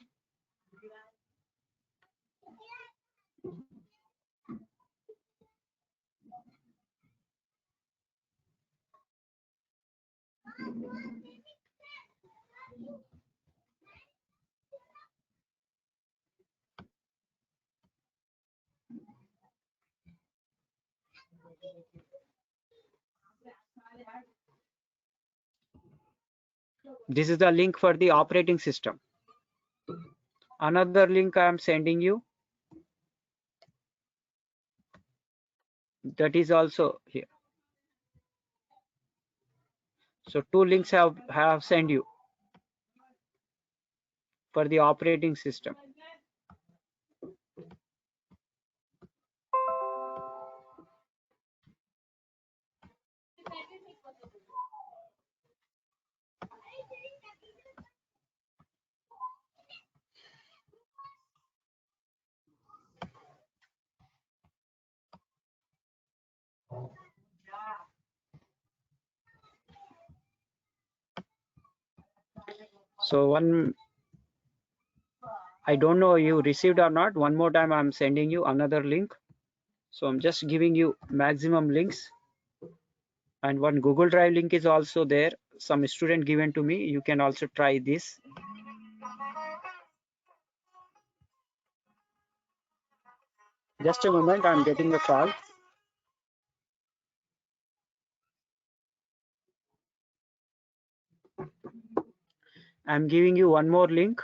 This is the link for the operating system. Another link I am sending you, that is also here. So 2 links have sent you for the operating system. So I don't know you received or not. One more time I'm sending you another link. So I'm just giving you maximum links, and one Google Drive link is also there. Some student given to me. You can also try this. Just a moment, I'm getting a call. I'm giving you one more link.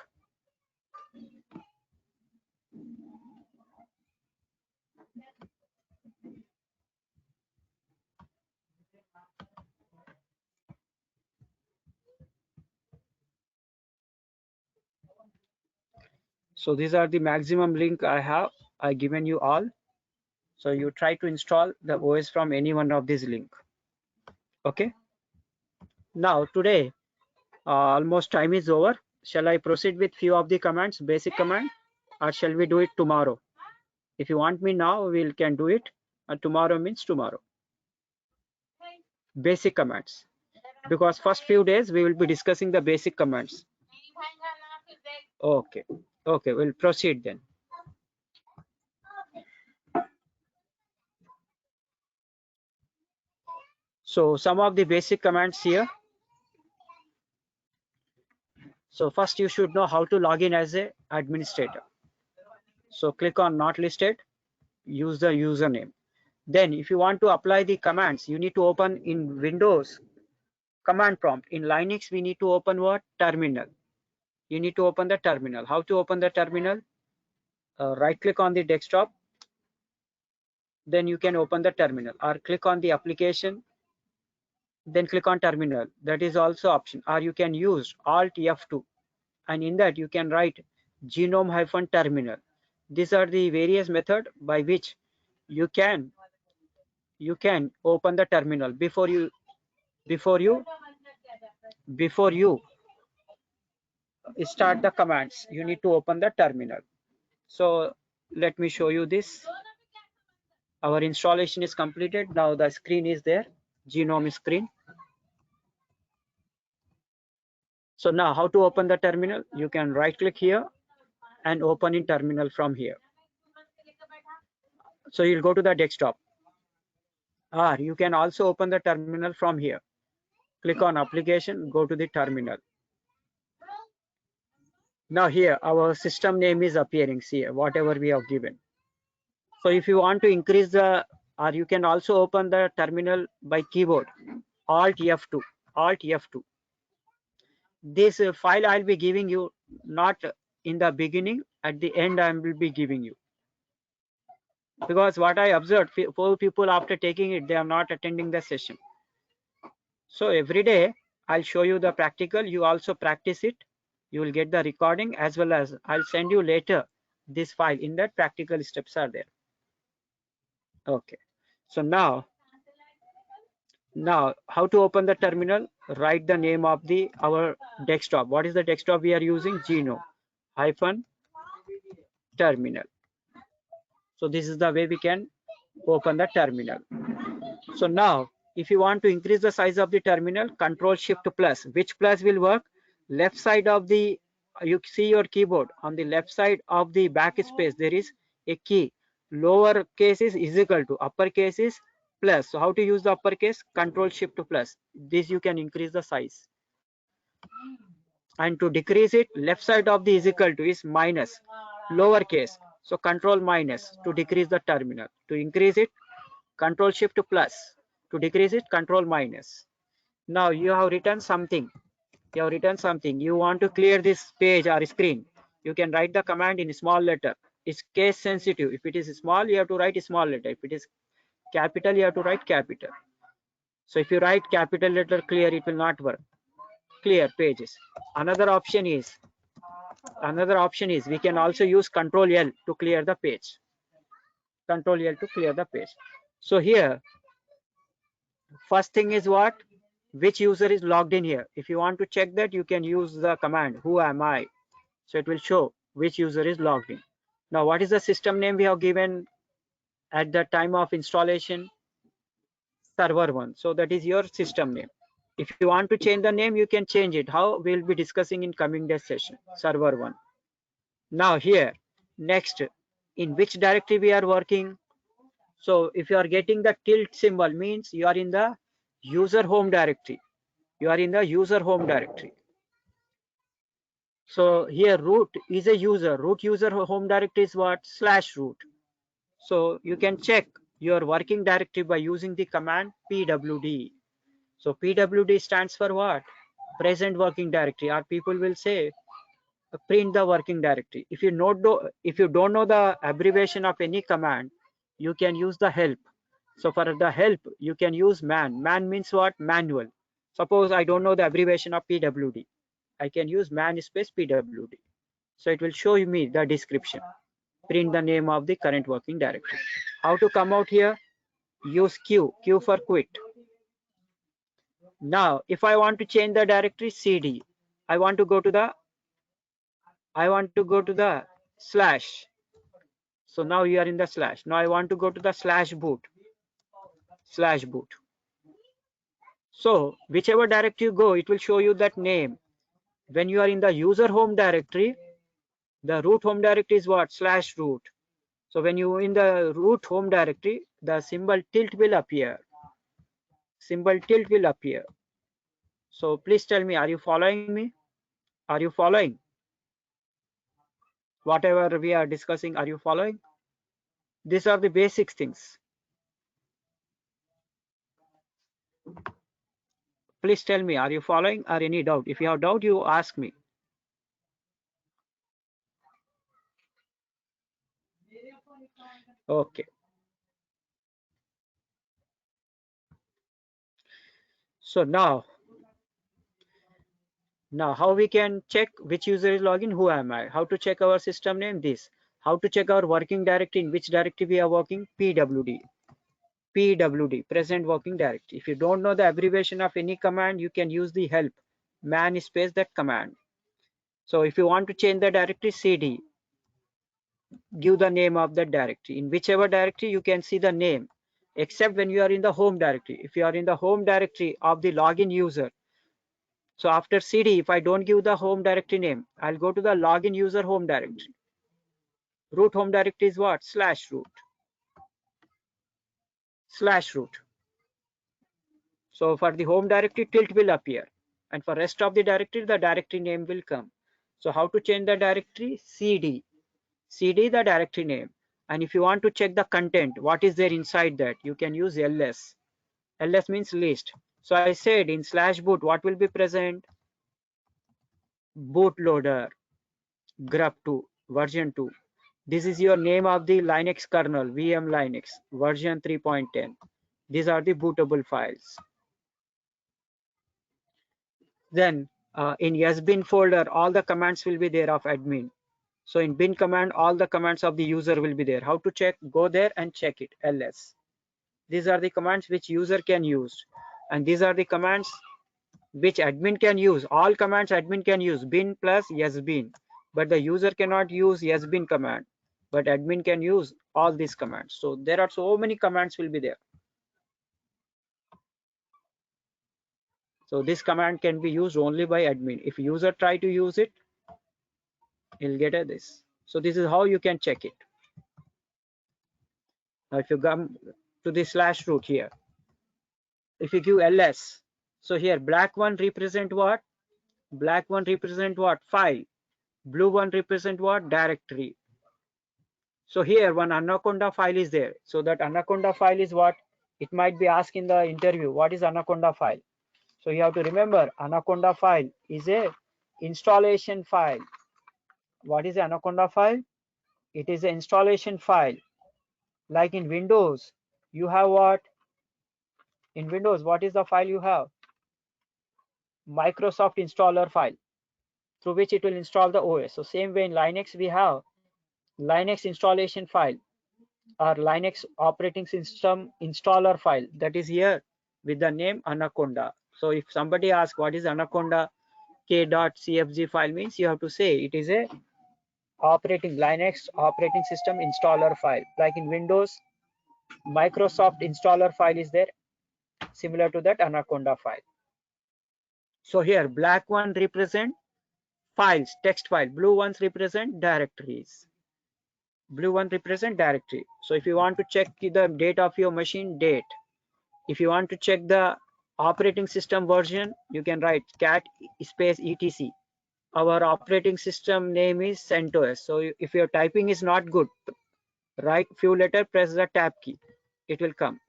So these are the maximum link I given you all. So you try to install the OS from any one of these link. Okay. Now today almost time is over. Shall I proceed with few of the commands, basic command, or shall we do it tomorrow? If you want me now, we can do it. Tomorrow means tomorrow. Basic commands. Because first few days we will be discussing the basic commands. Okay. Okay, we'll proceed then. So some of the basic commands here. So first you should know how to log in as a administrator. So click on not listed, use the username. Then if you want to apply the commands, you need to open in Windows command prompt. In Linux, we need to open what? Terminal. You need to open the terminal. How to open the terminal? Right click on the desktop. Then you can open the terminal, or click on the application. Then click on terminal. That is also option. Or you can use Alt F2. And in that you can write gnome-terminal. These are the various methods by which you can open the terminal. Before you start the commands, you need to open the terminal. So let me show you this. Our installation is completed. Now the screen is there, GNOME screen. So now how to open the terminal? You can right click here and open in terminal from here. So you'll go to the desktop, or you can also open the terminal from here. Click on application, go to the terminal. Now here our system name is appearing, see whatever we have given. So if you want to increase the, or you can also open the terminal by keyboard, Alt F2, Alt F2. This file I'll be giving you, not in the beginning, at the end I will be giving you. Because what I observed, 4 people after taking it, they are not attending the session. So every day I'll show you the practical, you also practice it. You will get the recording, as well as I'll send you later this file. In that practical steps are there. Okay. So now how to open the terminal? Write the name of our desktop. What is the desktop we are using? GNOME-terminal. So this is the way we can open the terminal. So now if you want to increase the size of the terminal, Control Shift plus. Which plus will work? Left side of the, you see your keyboard, on the left side of the backspace there is a key. Lower case is equal to, uppercase is plus. So how to use the uppercase? Control Shift plus. This you can increase the size. And to decrease it, left side of the is equal to is minus, lower case. So control minus to decrease the terminal. To increase it, Control Shift plus. To decrease it, control minus. Now you have written something. You want to clear this page or screen. You can write the command in small letter. It's case sensitive. If it is small, you have to write small letter. If it is capital, you have to write capital. So if you write capital letter clear, it will not work. Clear pages. Another option is we can also use Control L to clear the page. Control L to clear the page. So here, first thing is what? Which user is logged in here. If you want to check that, you can use the command who am I. So it will show which user is logged in. Now what is the system name we have given at the time of installation? Server1. So that is your system name. If you want to change the name, you can change it. How? We'll be discussing in coming day session. Server1. Now here, next, in which directory we are working? So if you are getting the tilt symbol, means you are in the user home directory. So here root is a user. Root user home directory is what? /root. So you can check your working directory by using the command pwd. So pwd stands for what? Present working directory, or people will say print the working directory. If you don't know the abbreviation of any command, you can use the help. So for the help, you can use man. Man means what? Manual. Suppose I don't know the abbreviation of pwd. I can use man space pwd. So it will show me the description. Print the name of the current working directory. How to come out here? Use Q for quit. Now, if I want to change the directory, CD. I want to go to the slash. So now you are in the slash. Now I want to go to the /boot. So whichever directory you go, it will show you that name. When you are in the user home directory, the root home directory is what? /root. So when you in the root home directory, the symbol tilt will appear. So please tell me, are you following me? Are you following? Whatever we are discussing, are you following? These are the basic things. Please tell me, are you following or any doubt? If you have doubt, you ask me. Okay. So now how we can check which user is login, who am I? How to check our system name, this. How to check our working directory, in which directory we are working, PWD, present working directory. If you don't know the abbreviation of any command, you can use the help, man space that command. So if you want to change the directory, CD, give the name of that directory. In whichever directory, you can see the name, except when you are in the home directory. If you are in the home directory of the login user, so after CD, if I don't give the home directory name, I'll go to the login user home directory. Root home directory is what? /root. So for the home directory, tilt will appear. And for rest of the directory name will come. So how to change the directory? CD the directory name. And if you want to check the content, what is there inside that, you can use ls. ls means list. So I said in /boot, what will be present? Bootloader, grub2, version 2. This is your name of the Linux kernel, VM Linux, version 3.10. These are the bootable files. Then in sbin folder, all the commands will be there of admin. So in bin command, all the commands of the user will be there. How to check? Go there and check it, ls. These are the commands which user can use. And these are the commands which admin can use. All commands admin can use, bin plus sbin. But the user cannot use sbin command. But admin can use all these commands. So there are so many commands will be there. So this command can be used only by admin. If user try to use it, he'll get this. So this is how you can check it. Now if you come to the /root here, if you give ls, so here black one represent what? Black one represent what? File. Blue one represent what? Directory. So here one Anaconda file is there. So that Anaconda file is what? It might be asked in the interview, what is Anaconda file? So you have to remember, Anaconda file is a installation file. What is Anaconda file? It is an installation file. Like in Windows, you have what? In Windows, what is the file you have? Microsoft installer file, through which it will install the OS. So same way in Linux, we have Linux installation file or Linux operating system installer file, that is here with the name Anaconda. So if somebody asks what is Anaconda k.cfg file means, you have to say it is a Linux operating system installer file. Like in Windows, Microsoft installer file is there, similar to that Anaconda file. So here black one represent files, text file. Blue ones represent directories. Blue one represent directory. So if you want to check the date of your machine, date. If you want to check the operating system version, you can write cat space etc. Our operating system name is CentOS. So if your typing is not good, write few letters, press the tab key, it will come.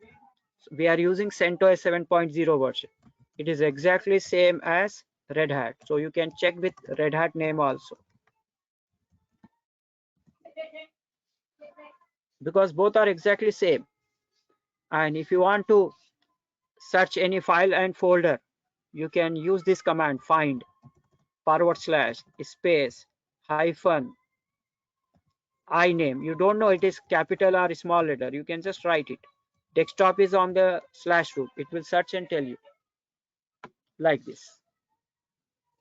So we are using CentOS 7.0 version. It is exactly same as Red Hat. So you can check with Red Hat name also, because both are exactly same. And if you want to search any file and folder, you can use this command, find /space hyphen iname. You don't know it is capital or small letter. You can just write it. Desktop is on the slash root. It will search and tell you like this.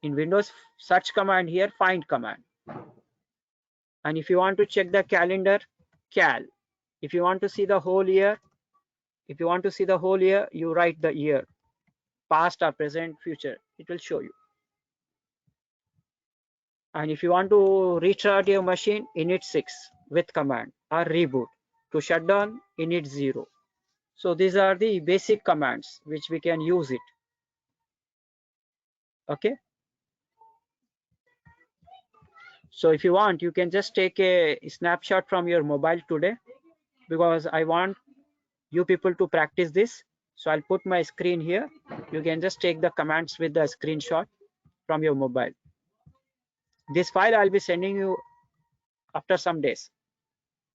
In Windows, search command here, find command. And if you want to check the calendar, cal. If you want to see the whole year, you write the year, past or present, future. It will show you. And if you want to restart your machine, init 6 with command or reboot. To shut down, init 0. So these are the basic commands which we can use it. Okay. So if you want, you can just take a snapshot from your mobile today, because I want you people to practice this. So I'll put my screen here. You can just take the commands with the screenshot from your mobile. This file I'll be sending you after some days.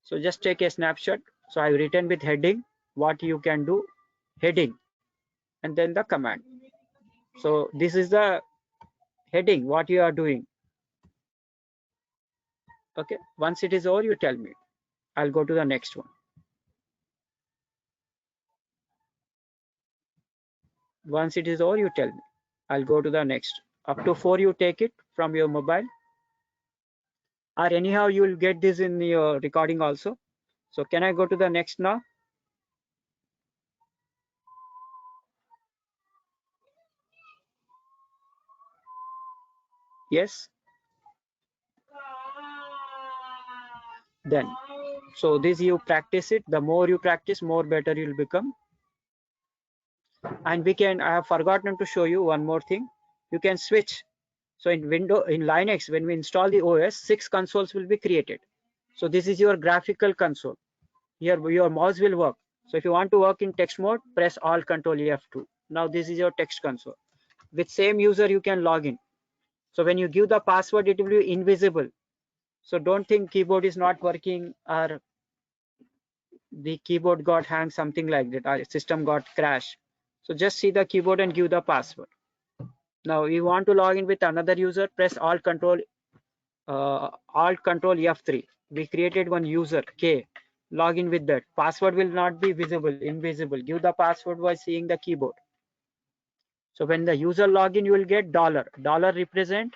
So just take a snapshot. So I've written with heading what you can do, heading, and then the command. So this is the heading, what you are doing. Okay, once it is over, you tell me. I'll go to the next one. Once it is over, you tell me. I'll go to the next. Up to 4 you take it from your mobile, or anyhow you will get this in your recording also. So can I go to the next now? Yes. Then, so this you practice it. The more you practice, more better you'll become. And we can, I have forgotten to show you one more thing. You can switch. So in Linux, when we install the OS, 6 consoles will be created. So this is your graphical console. Here your mouse will work. So if you want to work in text mode, press Alt Control F2. Now this is your text console. With same user, you can log in. So when you give the password, it will be invisible. So don't think keyboard is not working or the keyboard got hang, something like that, or system got crash. So just see the keyboard and give the password. Now you want to log in with another user, press Alt Control F3. We created one user K. Log in with that. Password will not be visible, invisible. Give the password by seeing the keyboard. So when the user login, you will get $. Dollar represent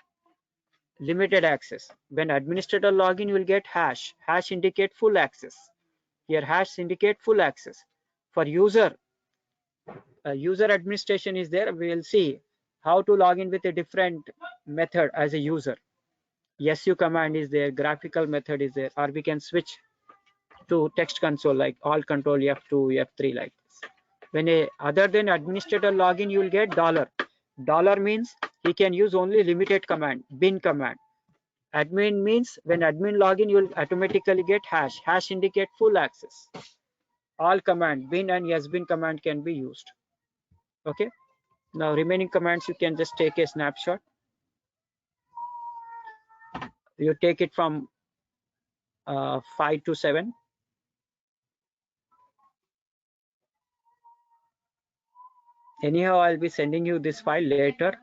limited access. When administrator login, you will get hash. Hash indicate full access. Here hash indicate full access. For user, user administration is there. We will see how to log in with a different method as a user. Su command is there, graphical method is there, or we can switch to text console like Alt Control F2, F3 like this. When a other than administrator login, you will get $. Dollar means he can use only limited command, bin command. Admin means when admin login, you will automatically get hash. Hash indicate full access. All command, bin and yesbin command can be used. Okay. Now remaining commands, you can just take a snapshot. You take it from 5 to 7. Anyhow, I'll be sending you this file later.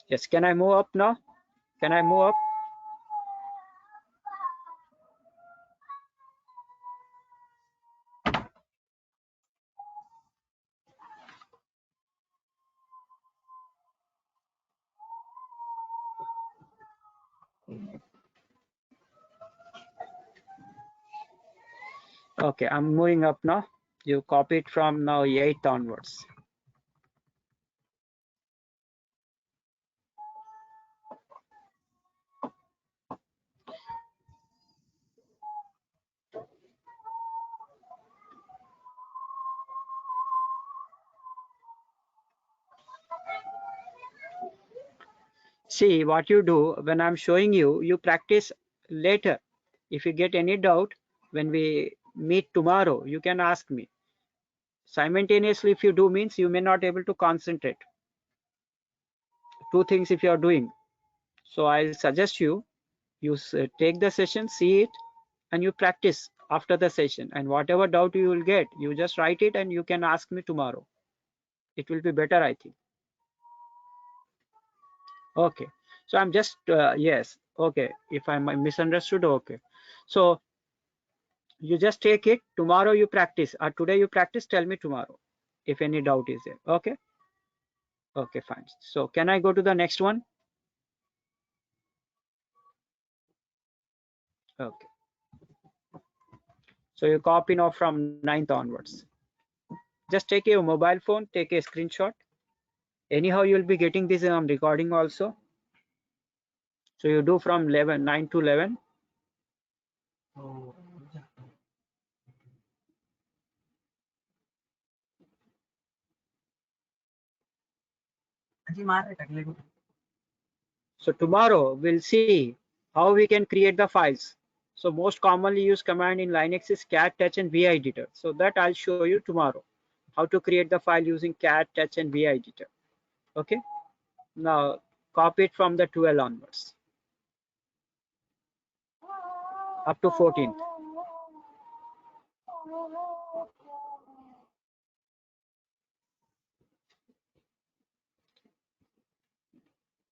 Yes, can I move up now? Can I move up? Okay, I'm moving up now. You copy it from now 8 onwards. See what you do when I'm showing you, you practice later. If you get any doubt, when we meet tomorrow, you can ask me. Simultaneously, if you do means you may not able to concentrate. Two things if you are doing. So I suggest you take the session, see it, and you practice after the session. And whatever doubt you will get, you just write it and you can ask me tomorrow. It will be better, I think. Okay. So I'm just, yes. Okay. If I misunderstood, okay. So you just take it. Tomorrow you practice, or today you practice. Tell me tomorrow if any doubt is there. Okay. Okay, fine. So can I go to the next one? Okay. So you copy now from 9th onwards. Just take your mobile phone, take a screenshot. Anyhow, you'll be getting this recording also. So you do from 9 to 11. So tomorrow we'll see how we can create the files. So most commonly used command in Linux is cat, touch, and veditor. So that I'll show you tomorrow, how to create the file using cat, touch, and veditor. Okay. Now copy it from the 12 onwards up to 14th.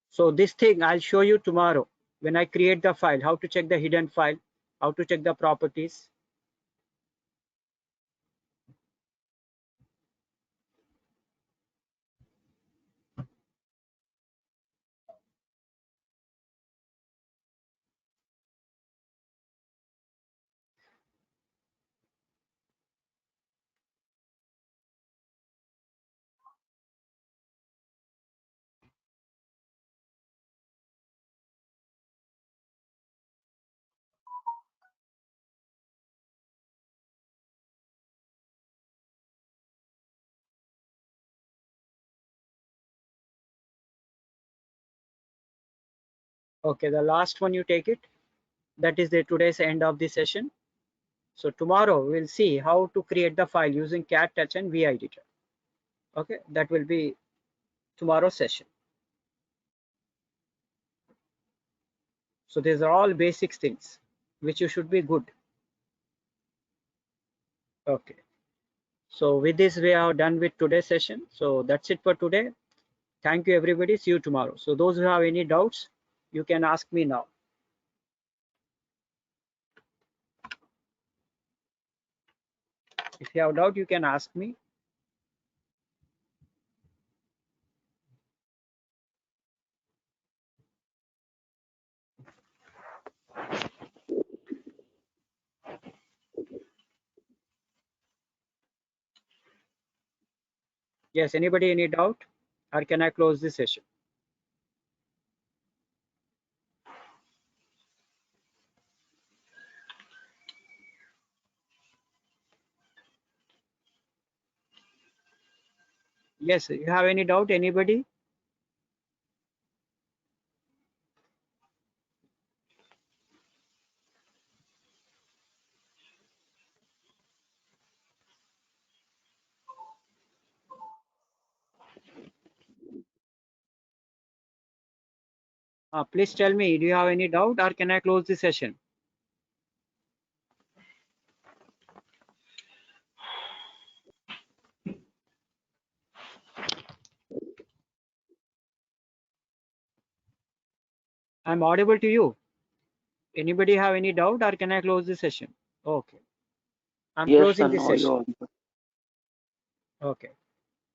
So this thing I'll show you tomorrow when I create the file, how to check the hidden file, how to check the properties. Okay, the last one you take it. That is the today's end of the session. So tomorrow we'll see how to create the file using cat, touch, and veditor. Okay, that will be tomorrow's session. So these are all basic things which you should be good. Okay. So with this we are done with today's session. So that's it for today. Thank you everybody. See you tomorrow. So those who have any doubts, you can ask me now. If you have doubt, you can ask me. Yes, anybody any doubt? Or can I close this session? Yes, you have any doubt, anybody? Please tell me, do you have any doubt or can I close the session? I'm audible to you. Anybody have any doubt or can I close the session? Okay. I'm Yes, closing sir. the Now you session. are. Okay.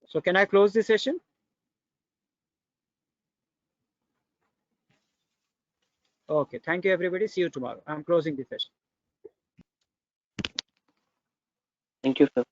So can I close the session? Okay. Thank you, everybody. See you tomorrow. I'm closing the session. Thank you, sir.